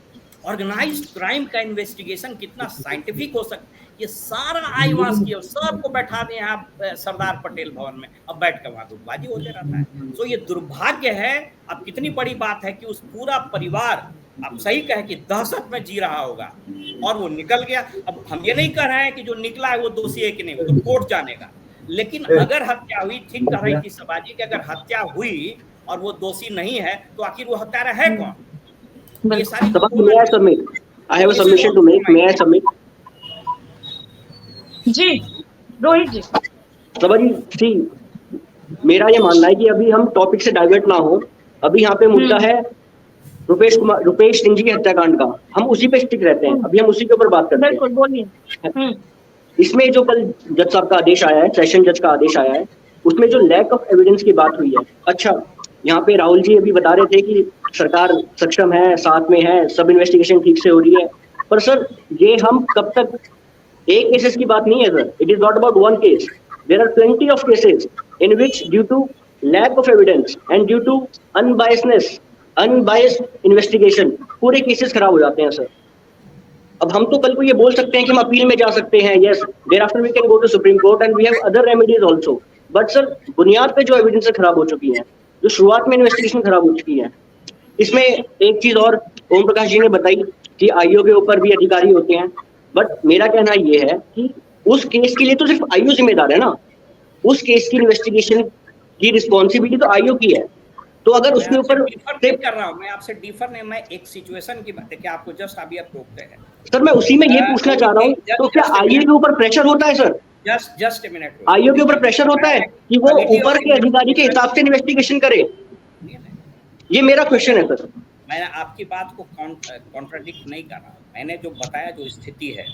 ऑर्गेनाइज्ड क्राइम का इन्वेस्टिगेशन कितना साइंटिफिक हो सकता है, ये सारा आईवास किया, सबको बैठा दें आप सरदार पटेल भवन में, अब बैठ कर वहां गुटबाजी होते रहता है। तो ये दुर्भाग्य है। अब कितनी बड़ी बात है कि उस पूरा परिवार, आप सही कहे कि दहशत में जी रहा होगा, और वो निकल गया। अब हम ये नहीं कह रहे हैं कि जो निकला है वो दोषी है कि नहीं, वो तो कोर्ट जानेगा, लेकिन अगर हत्या हुई, ठीक कह रही थी सभाजी कि अगर हत्या हुई और वो दोषी नहीं है, तो आखिर वो हत्यारा है कौन? ये सारी जी रोहित जी। सभाजी जी, मेरा ये मानना है कि अभी हम टॉपिक से डाइवर्ट ना हो। अभी यहाँ पे मुद्दा है रुपेश सिंह जी के हत्याकांड का, हम उसी पे स्टिक रहते हैं, अभी हम उसी के ऊपर बात करते हैं। बिल्कुल बोलिए। इसमें जो कल जज साहब का आदेश आया है, सेशन जज का आदेश आया है, उसमें जो लैक ऑफ एविडेंस की बात हुई है। अच्छा, यहाँ पे राहुल जी अभी बता रहे थे कि सरकार सक्षम है, साथ में है, सब इन्वेस्टिगेशन ठीक से हो रही है, पर सर ये हम कब तक, एक केसेस की बात नहीं है sir, it is not about one case, there are plenty of cases in which due to lack of evidence and due to unbiased investigation पूरे केसेस खराब हो जाते हैं सर। अब हम तो कल को ये बोल सकते हैं कि हम अपील में जा सकते हैं, yes, there after we can go to supreme court and we have other remedies also, but sir बुनियाद पे जो एविडेंस खराब हो चुकी है, जो शुरुआत में इन्वेस्टिगेशन खराब हो चुकी है। इसमें एक चीज और ओम प्रकाश जी ने बताई कि आईओ के ऊपर भी अधिकारी होते हैं, बट मेरा कहना ये है कि उस केस के लिए तो सिर्फ आईओ जिम्मेदार है ना, उस केस की इन्वेस्टिगेशन की रिस्पॉन्सिबिलिटी तो आईओ की है। तो अगर उसके ऊपर कर रहा हूं, मैं आपसे डिफर नहीं, मैं एक सिचुएशन की बात है कि आपको जस्ट अभी आप रोकते हैं सर, मैं उसी में ये पूछना चाह रहा हूँ, तो क्या आईओ के ऊपर प्रेशर होता है sir? Just a minute, IO के ऊपर प्रेशर होता है कि वो ऊपर के अधिकारी के हिसाब से इन्वेस्टिगेशन करे? ये मेरा क्वेश्चन है सर। मैं आपकी बात को कॉन्ट्राडिक्ट नहीं कर रहा हूँ, मैंने जो बताया जो स्थिति है,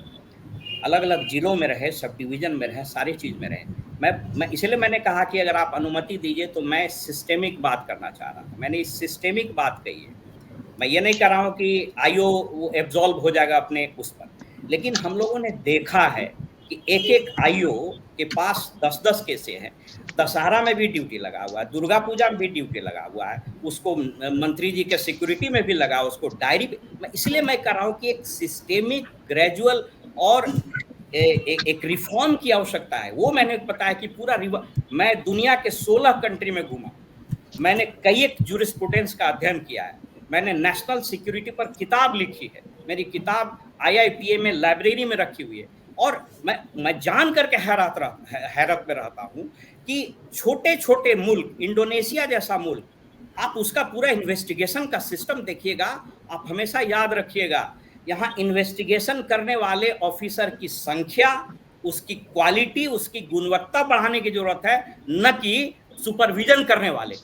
अलग अलग जिलों में रहे, सब डिवीजन में रहे, सारी चीज में रहे, मैं इसलिए मैंने कहा कि अगर आप अनुमति दीजिए तो मैं सिस्टेमिक बात करना चाह रहा था, मैंने इस सिस्टेमिक बात कही है। मैं ये नहीं कह रहा हूँ कि आईओ वो एब्जॉल्व हो जाएगा अपने उस पर, लेकिन हम लोगों ने देखा है कि एक एक आईओ के पास 10-10 केसें हैं, दशहरा में भी ड्यूटी लगा हुआ है, दुर्गा पूजा में भी ड्यूटी लगा हुआ है, उसको मंत्री जी के सिक्योरिटी में भी लगा, उसको डायरी पे, इसलिए मैं कह रहा हूँ कि एक सिस्टेमिक ग्रेजुअल और एक रिफॉर्म की आवश्यकता है। वो मैंने बताया कि पूरा मैं दुनिया के 16 कंट्री में घूमा, मैंने कई एक जूरिस्प्रूडेंस का अध्ययन किया है, मैंने नेशनल सिक्योरिटी पर किताब लिखी है, मेरी किताब IIPA में लाइब्रेरी में रखी हुई है, और मैं जान करके हैरत में रहता हूँ कि छोटे छोटे मुल्क, इंडोनेशिया जैसा मुल्क, आप उसका पूरा इन्वेस्टिगेशन का सिस्टम देखिएगा, आप हमेशा याद रखिएगा, यहाँ इन्वेस्टिगेशन करने वाले ऑफिसर की संख्या, उसकी क्वालिटी, उसकी गुणवत्ता बढ़ाने की जरूरत है, न कि सुपरविजन करने वाले।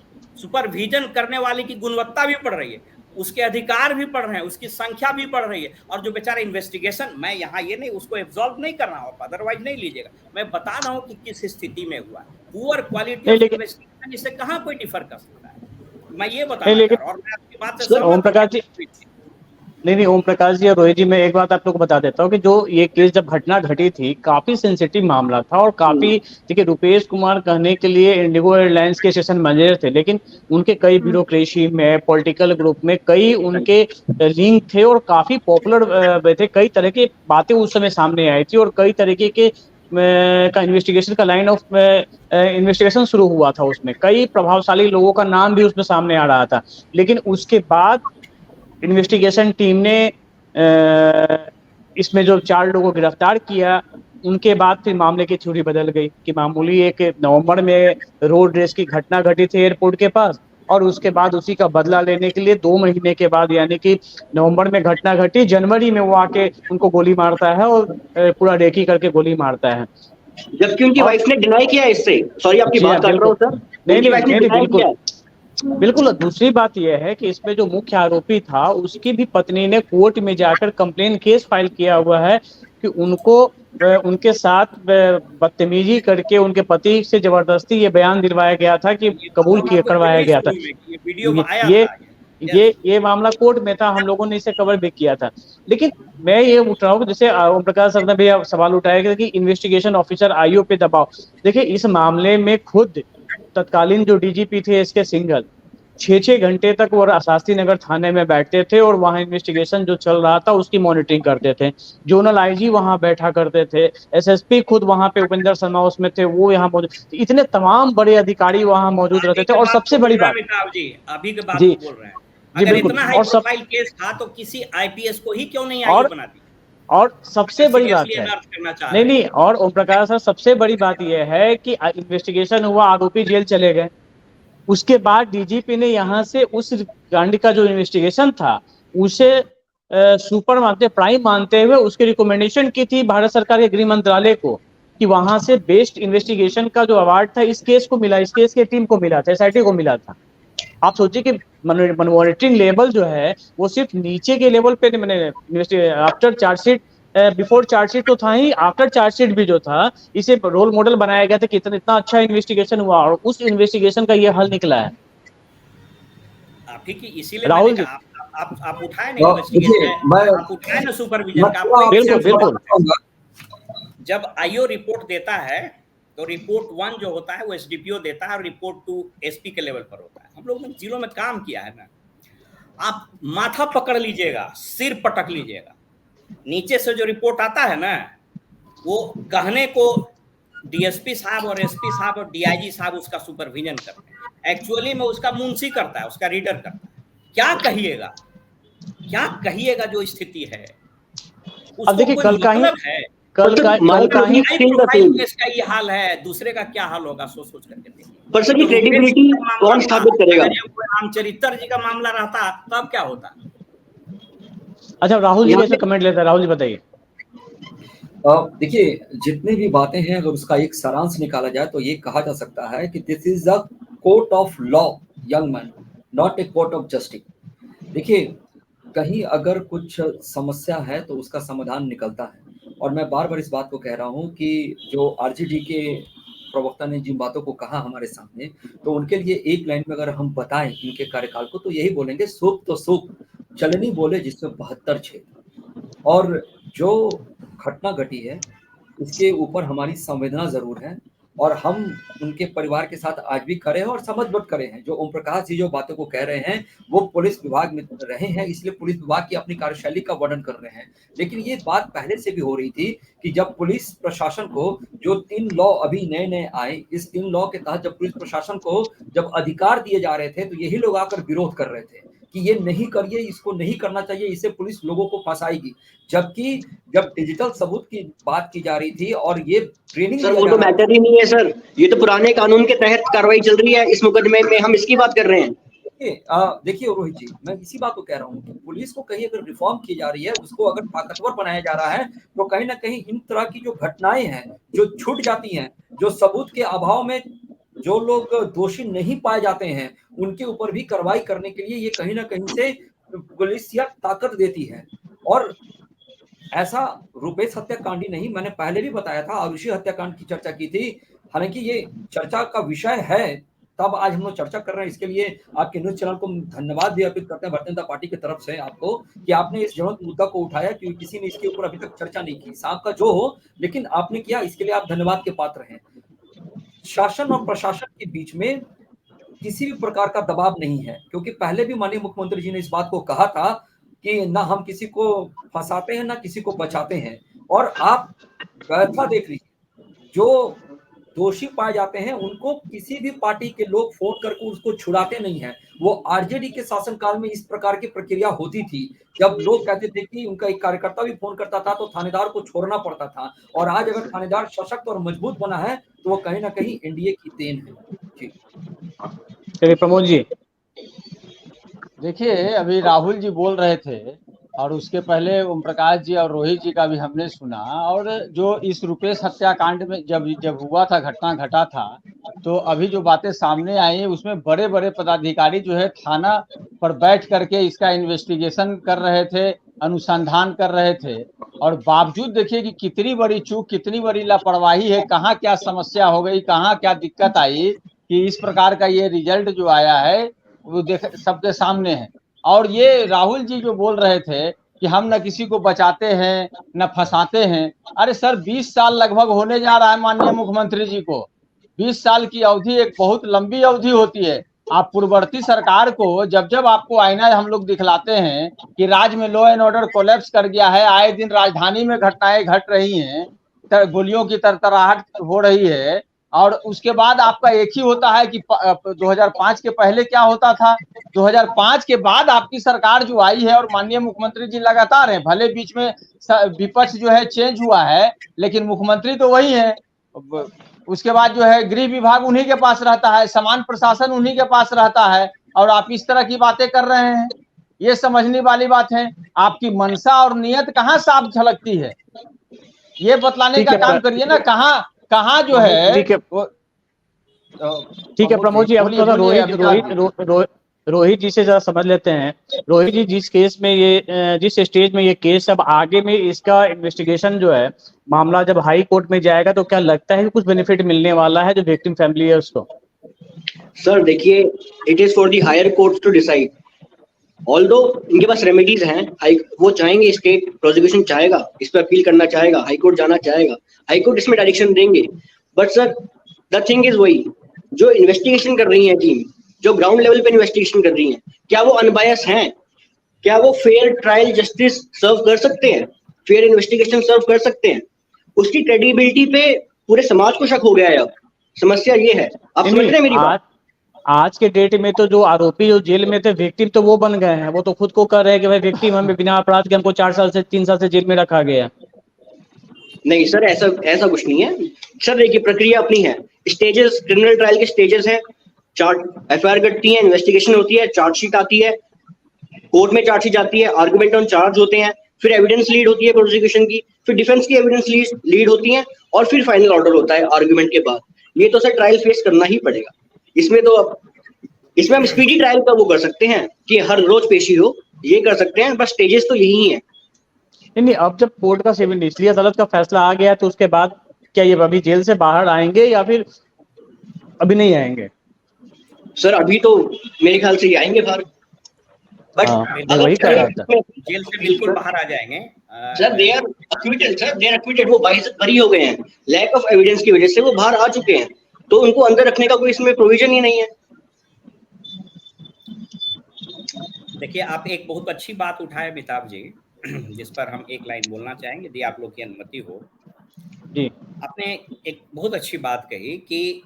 सुपरविजन करने वाले की गुणवत्ता भी बढ़ रही है, उसके अधिकार भी बढ़ रहे हैं, उसकी संख्या भी बढ़ रही है, और जो बेचारा इन्वेस्टिगेशन, मैं यहाँ ये नहीं उसको एब्जॉल्व नहीं कर रहा हूँ, अदरवाइज नहीं लीजिएगा, मैं बता रहा हूँ कि किस स्थिति में हुआ। पुअर क्वालिटी ऑफ इन्वेस्टिगेशन, इससे कहाँ कोई डिफर कर सकता है, मैं ये बता रहा हूँ। और मैं आपकी बात से ओम प्रकाश जी, नहीं ओम प्रकाश जी और रोहित जी, मैं एक बात आप लोग को बता देता हूँ कि जो ये केस जब घटना घटी थी, काफी सेंसिटिव मामला था, और काफी, देखिए रुपेश कुमार कहने के लिए इंडिगो एयरलाइंस के सेशन मैनेजर थे, लेकिन उनके कई ब्यूरोक्रेसी में, पॉलिटिकल ग्रुप में कई उनके लिंक थे, और काफी पॉपुलर थे, कई तरह की बातें उस समय सामने आई थी, और कई तरीके के का इन्वेस्टिगेशन का लाइन ऑफ इन्वेस्टिगेशन शुरू हुआ था, उसमें कई प्रभावशाली लोगों का नाम भी उसमें सामने आ रहा था। लेकिन उसके बाद इन्वेस्टिगेशन टीम ने इसमें जो 4 लोगों को गिरफ्तार किया, उनके बाद फिर मामले की थ्योरी बदल गई कि मामूली एक नवंबर में रोड रेस की घटना घटी थी एयरपोर्ट के पास, और उसके बाद उसी का बदला लेने के लिए 2 महीने के बाद, यानी कि नवंबर में घटना घटी, जनवरी में वो आके उनको गोली मारता है और पूरा रेकी करके गोली मारता है, जबकि उनकी वाइफ ने डिनाई किया है इससे। सॉरी आपकी बात कर रहा हूं सर, नहीं, बिल्कुल। दूसरी बात यह है कि इसमें जो मुख्य आरोपी था, उसकी भी पत्नी ने कोर्ट में जाकर कंप्लेन केस फाइल किया हुआ है कि उनको उनके साथ बदतमीजी करके उनके पति से जबरदस्ती ये बयान दिलवाया गया था कि कबूल किया करवाया गया था। ये मामला कोर्ट में था, हम लोगों ने इसे कवर भी किया था। लेकिन मैं ये उठ रहा हूँ, जैसे ओम प्रकाश सर ने भी सवाल उठाया कि इन्वेस्टिगेशन ऑफिसर आईओ पे दबाव, देखिए इस मामले में खुद तत्कालीन जो डीजीपी थे SK सिंघल 6-6 घंटे तक वो शास्त्री नगर थाने में बैठते थे, और वहाँ इन्वेस्टिगेशन जो चल रहा था उसकी मॉनिटरिंग करते थे। जोनल IG वहाँ बैठा करते थे, SSP खुद वहाँ पे उपेंद्र शर्मा उसमें थे, वो यहाँ मौजूद, इतने तमाम बड़े अधिकारी वहाँ मौजूद रहते थे। और सबसे बड़ी बात अभी के बात बोल रहे हैं, अगर इतना हाई प्रोफाइल केस था तो किसी IPS को ही क्यों नहीं आईओ बना दी? और सबसे बड़ी बात है, नहीं, और ओम प्रकाश सर, सबसे बड़ी बात यह है कि इन्वेस्टिगेशन हुआ, आरोपी जेल चले गए, उसके बाद डीजीपी ने यहाँ से उस कांड का जो इन्वेस्टिगेशन था उसे सुपर मानते, प्राइम मानते हुए उसकी रिकमेंडेशन की थी भारत सरकार के गृह मंत्रालय को कि वहां से बेस्ट इन्वेस्टिगेशन का जो अवार्ड था इस केस को मिला, इस केस के टीम को मिला था, SIT को मिला था। आप सोचिए कि मॉनिटरिंग लेवल जो है वो सिर्फ नीचे के लेवल पे नहीं, मैंने आफ्टर चार्जशीट, बिफोर चार्जशीट तो था ही, आफ्टर चार्जशीट भी जो था इसे रोल मॉडल बनाया गया था कि इतना अच्छा इन्वेस्टिगेशन हुआ और उस इन्वेस्टिगेशन का ये हल निकला है। ठीक है, इसीलिए मैंने राहुल जी, कहा आप उठाए ना देखिए इन्वेस्टिगेशन, मैं आप उठाए ना सुपरविजन का। आपको एक बिल्कुल सेंस बिल्कुल होगा, जब आईओ रिपोर्ट देता है तो रिपोर्ट 1 जो होता है वो एसडीपीओ देता है और रिपोर्ट 2 एसपी के लेवल पर होता है। हम लोग ने जिलों में काम किया है ना, आप माथा पकड़ लीजिएगा, सिर पटक लीजिएगा, नीचे से जो रिपोर्ट आता है ना वो कहने को डीएसपी साहब और एसपी साहब और डीआईजी साहब उसका सुपरविजन करते हैं, एक्चुअली में उसका मुंशी करता है, उसका रीडर करता है। क्या कहिएगा जो स्थिति है, अब देखिए उसको कोई मतलब है? कल का ही प्रोफाइल केस का ये हाल है, दूसरे का क्या हाल होगा सोच करके देखिए। पर सर ये क्रेडिबिलिटी कौन स्थापित करेगा? रामचरित्र जी का मामला रहता तब क्या होता? अच्छा, राहुल जी कैसे कमेंट लेते हैं? राहुल जी बताइए। देखिए, जितनी भी बातें हैं अगर उसका एक सारांश निकाला जाए तो ये कहा जा सकता है कि this is a court of law young man, not a court of justice. देखिए, कहीं अगर कुछ समस्या है तो उसका समाधान निकलता है, और मैं बार बार इस बात को कह रहा हूँ कि जो आरजेडी के प्रवक्ता ने जिन बातों को कहा हमारे सामने, तो उनके लिए एक लाइन में अगर हम बताएं इनके कार्यकाल को तो यही बोलेंगे, सूप तो सूप चलनी बोले जिसमें 72 छेद। और जो घटना घटी है इसके ऊपर हमारी संवेदना जरूर है, और हम उनके परिवार के साथ आज भी खड़े हैं और समझ खड़े हैं। जो ओम प्रकाश जी जो बातों को कह रहे हैं वो पुलिस विभाग में रहे हैं, इसलिए पुलिस विभाग की अपनी कार्यशैली का वर्णन कर रहे हैं। लेकिन ये बात पहले से भी हो रही थी कि जब पुलिस प्रशासन को जो 3 लॉ अभी नए नए आए, इस 3 लॉ के तहत जब पुलिस प्रशासन को जब अधिकार दिए जा रहे थे तो यही लोग आकर विरोध कर रहे थे कि ये नहीं करिए, इसको नहीं करना चाहिए, इससे पुलिस लोगों को फंसाएगी। जबकि जब डिजिटल सबूत की बात की जा रही थी और ये ट्रेनिंग, सर वो तो मैटर ही नहीं है सर, ये तो पुराने कानून के तहत कार्रवाई चल रही है, इस मुकदमे में हम इसकी बात कर रहे हैं। देखिए रोहित जी, मैं इसी बात को कह रहा हूँ कि पुलिस को कहीं अगर रिफॉर्म की जा रही है, उसको अगर ताकतवर बनाया जा रहा है, तो कहीं ना कहीं इन तरह की जो घटनाएं हैं जो छूट जाती हैं, जो सबूत के अभाव में जो लोग दोषी नहीं पाए जाते हैं, उनके ऊपर भी कार्रवाई करने के लिए ये कहीं ना कहीं से पुलिस या ताकत देती है। और ऐसा रुपेश हत्याकांड ही नहीं, मैंने पहले भी बताया था, आरुषि हत्याकांड की चर्चा की थी। हालांकि ये चर्चा का विषय है, तब आज हम लोग चर्चा कर रहे हैं। इसके लिए आपके न्यूज चैनल को धन्यवाद भी अर्पित करते हैं भारतीय जनता पार्टी की तरफ से आपको, कि आपने इस ज्वलंत मुद्दा को उठाया, क्योंकि किसी ने इसके ऊपर अभी तक चर्चा नहीं की। सांप का जो हो, लेकिन आपने किया, इसके लिए आप धन्यवाद के पात्र हैं। शासन और प्रशासन के बीच में किसी भी प्रकार का दबाव नहीं है, क्योंकि पहले भी माननीय मुख्यमंत्री जी ने इस बात को कहा था कि ना हम किसी को फंसाते हैं ना किसी को बचाते हैं। और आप व्यवस्था देख लीजिए, जो दोषी पाए जाते हैं उनको किसी भी पार्टी के लोग फोन करके उसको छुड़ाते नहीं हैं। वो आरजेडी के शासनकाल में इस प्रकार की प्रक्रिया होती थी, जब लोग कहते थे कि उनका एक कार्यकर्ता भी फोन करता था तो थानेदार को छोड़ना पड़ता था। और आज अगर थानेदार सशक्त और मजबूत बना है तो वो कहीं ना कहीं एनडीए की देन है। जी चलिए प्रमोद जी। देखिए, अभी राहुल जी बोल रहे थे और उसके पहले ओम प्रकाश जी और रोहित जी का भी हमने सुना। और जो इस रुपेश हत्याकांड में जब हुआ था, घटना घटा था, तो अभी जो बातें सामने आई उसमें बड़े बड़े पदाधिकारी जो है थाना पर बैठ करके इसका इन्वेस्टिगेशन कर रहे थे, अनुसंधान कर रहे थे। और बावजूद देखिए कि कितनी बड़ी चूक, कितनी बड़ी लापरवाही है, कहाँ क्या समस्या हो गई, कहाँ क्या दिक्कत आई कि इस प्रकार का ये रिजल्ट जो आया है वो देख सबके सामने है। और ये राहुल जी जो बोल रहे थे कि हम न किसी को बचाते हैं न फंसाते हैं, अरे सर 20 साल लगभग होने जा रहा है माननीय मुख्यमंत्री जी को। 20 साल की अवधि एक बहुत लंबी अवधि होती है। आप पूर्ववर्ती सरकार को जब जब आपको आईना हम लोग दिखलाते हैं कि राज्य में लॉ एंड ऑर्डर कोलैप्स कर गया है, आए दिन राजधानी में घटनाएं घट रही हैं, गोलियों की तरतराहट हो रही है, और उसके बाद आपका एक ही होता है कि 2005 के पहले क्या होता था, 2005 के बाद आपकी सरकार जो आई है और माननीय मुख्यमंत्री जी लगातार हैं, भले बीच में विपक्ष जो है चेंज हुआ है लेकिन मुख्यमंत्री तो वही है। उसके बाद जो है गृह विभाग उन्हीं के पास रहता है, समान प्रशासन उन्हीं के पास रहता है, और आप इस तरह की बातें कर रहे हैं। ये समझने वाली बात है। आपकी मनसा और नियत कहाँ साफ झलकती है, ये बतलाने का काम करिए ना। कहाँ जो है। ठीक है प्रमोद जी। अब थोड़ा रोहित जी से जरा समझ लेते हैं। रोहित जी, जिस केस में ये जिस स्टेज में ये केस अब आगे में इसका इन्वेस्टिगेशन जो है, मामला जब हाई कोर्ट में जाएगा तो क्या लगता है कि कुछ बेनिफिट मिलने वाला है जो विक्टिम फैमिली है उसको? सर देखिए, it is for the higher court to decide. Although इनके पास रेमेडीज हैं, वो चाहेंगे, स्टेट प्रोसिक्यूशन चाहेगा, इस पर अपील करना चाहेगा, हाई कोर्ट जाना चाहेगा, हाई कोर्ट इसमें डायरेक्शन देंगे। But sir the thing is वही, जो इन्वेस्टिगेशन कर रही है टीम, जो ग्राउंड लेवल पे इन्वेस्टिगेशन कर रही है, क्या वो अनबायस हैं? क्या वो फेयर ट्रायल जस्टिस सर्व कर सकते हैं, फेयर इन्वेस्टिगेशन सर्व कर सकते हैं? उसकी क्रेडिबिलिटी पे पूरे समाज को शक हो गया है। अब समस्या ये है, आप समझ रहे हैं मेरी बात? आज के डेट में तो जो आरोपी जो जेल में थे, विक्टिम तो वो बन गए हैं। वो तो खुद को कह रहे हैं कि भाई विक्टिम हमें बिना अपराध के हमको 4 साल से 3 साल से जेल में रखा गया। नहीं सर, ऐसा कुछ नहीं है सर। देखिए, प्रक्रिया अपनी है, स्टेजेस, क्रिमिनल ट्रायल के स्टेजेस हैं। चार्ज एफआईआर कटती है, इन्वेस्टिगेशन होती है, चार्जशीट आती है, कोर्ट में चार्जशीट जाती है, आर्गुमेंट ऑन चार्ज होते हैं, फिर एविडेंस लीड होती है प्रोसिक्यूशन की, फिर डिफेंस की एविडेंस लीड होती है, और फिर फाइनल ऑर्डर होता है आर्गुमेंट के बाद। ये तो सर ट्रायल फेस करना ही पड़ेगा। इसमें हम स्पीडी ट्रायल का वो कर सकते हैं कि हर रोज पेशी हो, ये कर सकते हैं, बस स्टेजेस तो यही हैं। नहीं, अब जब कोर्ट का निचली अदालत का फैसला आ गया तो उसके बाद क्या ये अभी जेल से बाहर आएंगे या फिर अभी नहीं आएंगे? सर अभी तो मेरे ख्याल से ही आएंगे बाहर। बट वही कह रहा था, जेल से बिल्कुल बाहर आ जाएंगे सर। दे आर एक्विटेड, वो बरी हो गए हैं। लैक ऑफ एविडेंस की वजह से वो बाहर आ चुके हैं, तो उनको अंदर रखने का कोई इसमें प्रोविजन ही नहीं है। देखिए, आप एक बहुत अच्छी बात उठाए मिताब जी, जिस पर हम एक लाइन बोलना चाहेंगे यदि आप लोग की अनुमति हो जी। आपने एक बहुत अच्छी बात कही कि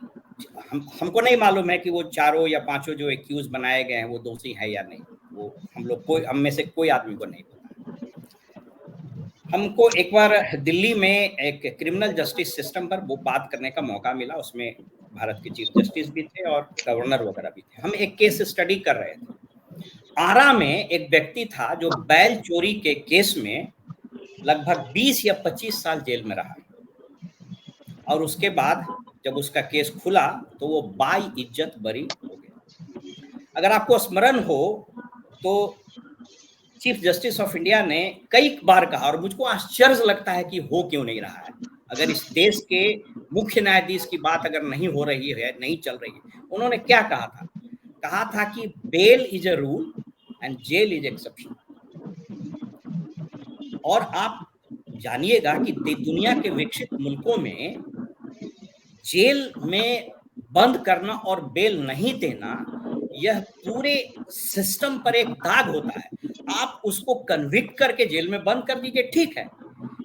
हमको नहीं मालूम है कि वो 4 या 5 जो एक्यूज बनाए गए हैं वो दोषी है या नहीं। वो हम में से कोई आदमी को नहीं पता। हमको एक बार दिल्ली में एक क्रिमिनल जस्टिस सिस्टम पर वो बात करने का मौका मिला। उसमें भारत के चीफ जस्टिस भी थे और गवर्नर वगैरह भी थे। हम एक केस स्टडी कर रहे थे। आरा में एक व्यक्ति था जो बैल चोरी के केस में लगभग 20 या 25 साल जेल में रहा, और उसके बाद जब उसका केस खुला तो वो बाई इज्जत बरी हो गया। अगर आपको स्मरण हो तो चीफ जस्टिस ऑफ इंडिया ने कई बार कहा, और मुझको आश्चर्य लगता है कि हो क्यों नहीं रहा है। अगर इस देश के मुख्य न्यायाधीश की बात अगर नहीं हो रही है, नहीं चल रही है, उन्होंने क्या कहा था कि bail is a rule and jail is exception. और आप जानिएगा कि दुनिया के विकसित मुल्कों में जेल में बंद करना और बेल नहीं देना, यह पूरे सिस्टम पर एक दाग होता है। आप उसको कन्विक्ट करके जेल में बंद कर दीजिए, ठीक है,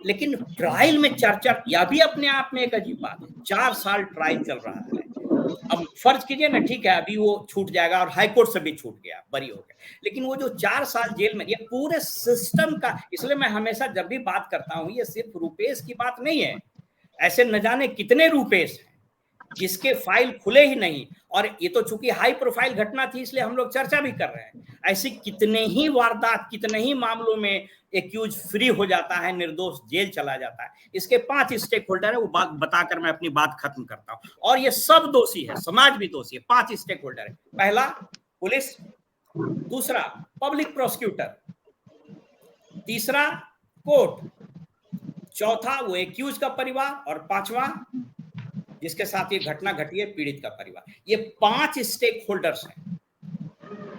लेकिन ट्रायल में 4 यह भी अपने आप में एक अजीब बात है। 4 साल ट्रायल चल रहा है। अब फर्ज कीजिए ना, ठीक है, अभी वो छूट जाएगा और हाई कोर्ट से भी छूट गया, बरी हो गया, लेकिन वो जो 4 साल जेल में, ये पूरे सिस्टम का। इसलिए मैं हमेशा जब भी बात करता हूं, ये सिर्फ रुपेश की बात नहीं है। ऐसे न जाने कितने रुपेश हैं जिसके फाइल खुले ही नहीं। और ये तो चूंकि हाई प्रोफाइल घटना थी इसलिए हम लोग चर्चा भी कर रहे हैं। ऐसी कितने ही वारदात, कितने ही मामलों में एक्यूज फ्री हो जाता है, निर्दोष जेल चला जाता है। इसके 5 स्टेक होल्डर है, वो बात बताकर मैं अपनी बात खत्म करता हूं। और ये सब दोषी है, समाज भी दोषी है। 5 स्टेक होल्डर है। पहला पुलिस, दूसरा पब्लिक प्रोसिक्यूटर, तीसरा कोर्ट, चौथा वो एक्यूज का परिवार, और 5वां जिसके साथ ये घटना घटी है, पीड़ित का परिवार। ये 5 स्टेक होल्डर्स हैं।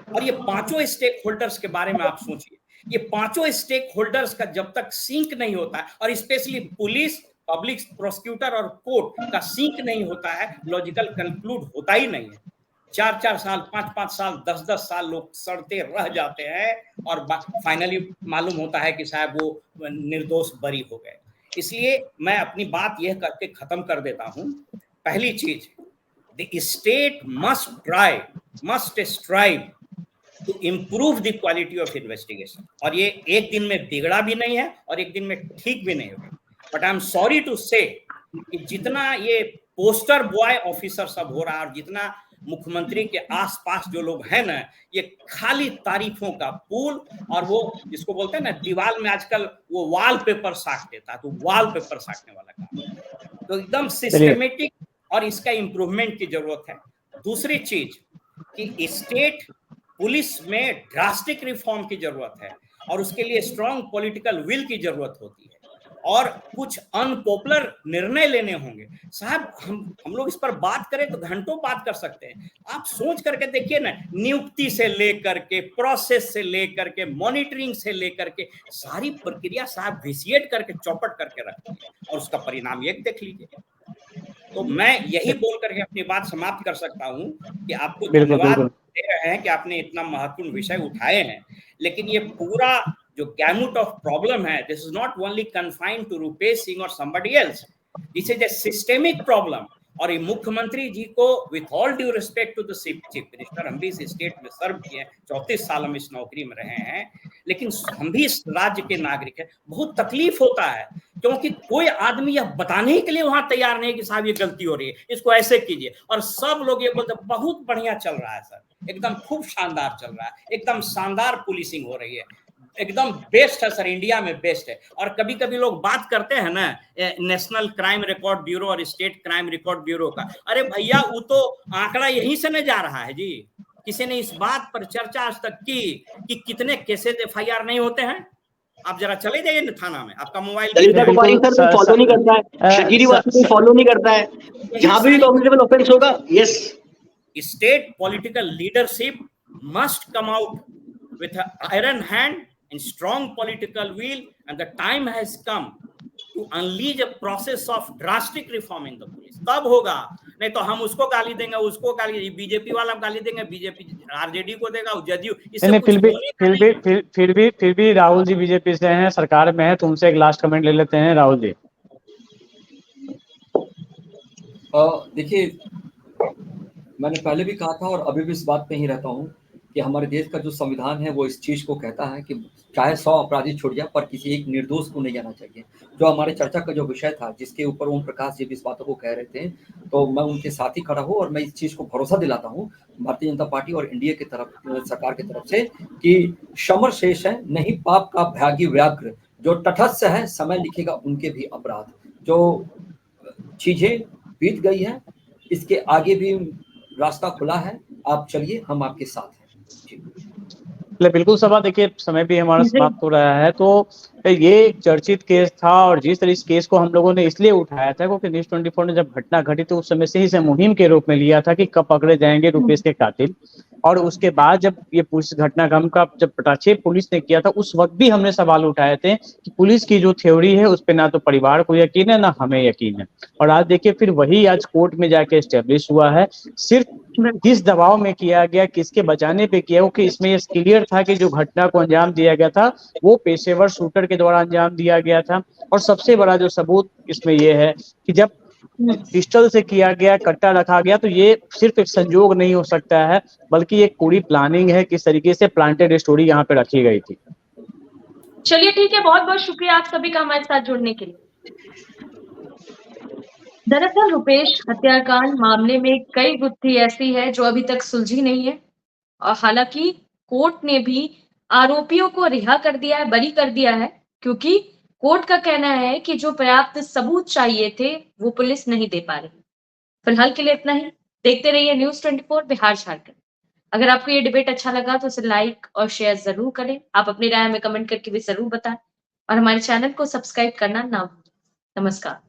और ये 5 स्टेक होल्डर्स के बारे में आप सोचिए, ये 5 स्टेक होल्डर्स का जब तक सिंक नहीं होता है, और स्पेशली पुलिस, पब्लिक प्रोसिक्यूटर और कोर्ट का सिंक नहीं होता है, लॉजिकल कंक्लूड होता ही नहीं है। 4-4 साल, 5-5 साल, 10-10 साल लोग सड़ते रह जाते हैं, और फाइनली मालूम होता है कि शायद वो निर्दोष बरी हो गए। इसलिए मैं अपनी बात यह करके खत्म कर देता हूं। पहली चीज, the state must strive to improve the quality of investigation. और ये एक दिन में बिगड़ा भी नहीं है और एक दिन में ठीक भी नहीं होगा। But I am sorry to say कि जितना ये पोस्टर बॉय ऑफिसर सब हो रहा है, और जितना मुख्यमंत्री के आसपास जो लोग हैं ना, ये खाली तारीफों का पुल, और वो जिसको बोलते हैं ना, दीवार में आजकल वो वॉलपेपर साट देता है, तो वॉलपेपर साटने वाला काम। तो एकदम सिस्टमेटिक, और इसका इंप्रूवमेंट की जरूरत है। दूसरी चीज कि स्टेट पुलिस में ड्रास्टिक रिफॉर्म की जरूरत है और उसके लिए स्ट्रॉन्ग पॉलिटिकल विल की जरूरत होती है और कुछ अनपॉपुलर निर्णय लेने होंगे। साहब हम लोग इस पर बात करें तो घंटों बात कर सकते हैं। आप सोच करके देखिए ना, नियुक्ति से लेकर के, प्रोसेस से लेकर के, मॉनिटरिंग से लेकर के सारी प्रक्रिया साहब विसिएट करके चौपट करके रखती है और उसका परिणाम ये देख लीजिए। तो मैं यही बोल करके अपनी बात समाप्त कर सकता हूं कि आपको धन्यवाद दे रहे हैं कि आपने इतना महत्वपूर्ण विषय उठाए हैं, लेकिन ये पूरा जो गैमुट ऑफ प्रॉब्लम है, this is not only confined to Rupesh Singh और somebody else, this is a systemic problem. और ये मुख्यमंत्री जी को, with all due respect to the chief minister, हम भी इस स्टेट में सर्व किए, 34 साल हम इस नौकरी में रहे हैं, लेकिन हम भी इस राज्य के नागरिक हैं। बहुत तकलीफ होता है क्योंकि कोई आदमी यह बताने के लिए वहां तैयार नहीं कि साहब ये गलती हो रही है, इसको ऐसे कीजिए, और सब लोग ये बोलते बहुत बढ़िया चल रहा है सर, एकदम खूब शानदार चल रहा है, एकदम शानदार पुलिसिंग हो रही है, एकदम बेस्ट है सर, इंडिया में बेस्ट है। और कभी कभी लोग बात करते हैं ना नेशनल क्राइम रिकॉर्ड ब्यूरो और स्टेट क्राइम रिकॉर्ड ब्यूरो का, अरे भैया वो तो आंकड़ा यहीं से न जा रहा है जी। किसी ने इस बात पर चर्चा आज तक की कि कितने केसेस FIR नहीं होते हैं? आप जरा चले जाइए ना थाना में, आपका मोबाइल सर फॉलो नहीं करता है, शकीरी वासी फॉलो नहीं करता है, जहां भी कॉग्निटिबल ऑफेंस होगा। Yes, state political leadership must come out with an iron hand and strong political will, and the time has come to unleash a process of drastic reform in the police. तब होगा, नहीं तो हम उसको गाली देंगे, उसको गाली, बीजेपी वाला गाली देंगे, बीजेपी RJD को देगा, जदयू इससे फिर भी राहुल जी बीजेपी से हैं, सरकार में है, तो उनसे एक लास्ट कमेंट ले लेते हैं। राहुल जी देखिए, मैंने पहले भी कहा था और अभी भी इस बात पे ही रहता हूँ कि हमारे देश का जो संविधान है वो इस चीज़ को कहता है कि चाहे 100 अपराधी छूट जाए पर किसी एक निर्दोष को नहीं जाना चाहिए। जो हमारे चर्चा का जो विषय था, जिसके ऊपर ओम प्रकाश जी भी इस बातों को कह रहे थे, तो मैं उनके साथ ही खड़ा हूँ और मैं इस चीज़ को भरोसा दिलाता हूँ भारतीय जनता पार्टी और इंडिया की तरफ, सरकार की तरफ से, कि समर शेष है नहीं पाप का भयागी व्याघ्र, जो तटस्थ है समय लिखेगा उनके भी अपराध। जो चीज़ें बीत गई है इसके आगे भी रास्ता खुला है, आप चलिए, हम आपके साथ हैं। बिल्कुल सभा, देखिए समय भी हमारा समाप्त हो रहा है, तो ये एक चर्चित केस था और जिस तरह इस केस को हम लोगों ने इसलिए उठाया था क्योंकि न्यूज़ 24 ने जब घटना घटी तो उस समय से ही इसे मुहिम के रूप में लिया था कि कब पकड़े जाएंगे रुपेश के कातिल। और उसके बाद जब ये पुलिस घटनाक्रम का जब पटाक्षेप पुलिस ने किया था, उस वक्त भी हमने सवाल उठाए थे कि पुलिस की जो थ्योरी है उस पर ना तो परिवार को यकीन है ना हमें यकीन है। और आज देखिए फिर वही आज कोर्ट में जाके एस्टेब्लिश हुआ है। सिर्फ किस दबाव में किया गया, किसके बचाने पे किया, कि इसमें ये क्लियर था कि जो घटना को अंजाम दिया गया था वो पेशेवर शूटर के द्वारा अंजाम दिया गया था। और सबसे बड़ा जो सबूत इसमें ये है कि जब पिस्टल से किया गया, कट्टा रखा गया, तो ये सिर्फ एक संजोग नहीं हो सकता है बल्कि एक पूरी प्लानिंग है, किस तरीके से प्लांटेड स्टोरी यहाँ पे रखी गई थी। चलिए ठीक है, बहुत बहुत शुक्रिया आप सभी का हमारे साथ जुड़ने के लिए। दरअसल रुपेश हत्याकांड मामले में कई गुत्थी ऐसी है जो अभी तक सुलझी नहीं है, और हालांकि कोर्ट ने भी आरोपियों को रिहा कर दिया है, बरी कर दिया है, क्योंकि कोर्ट का कहना है कि जो पर्याप्त सबूत चाहिए थे वो पुलिस नहीं दे पा रही। फिलहाल के लिए इतना ही। देखते रहिए न्यूज़ 24 बिहार झारखंड। अगर आपको ये डिबेट अच्छा लगा तो इसे लाइक और शेयर जरूर करें। आप अपनी राय में कमेंट करके भी जरूर बताएं और हमारे चैनल को सब्सक्राइब करना ना भूलें। नमस्कार।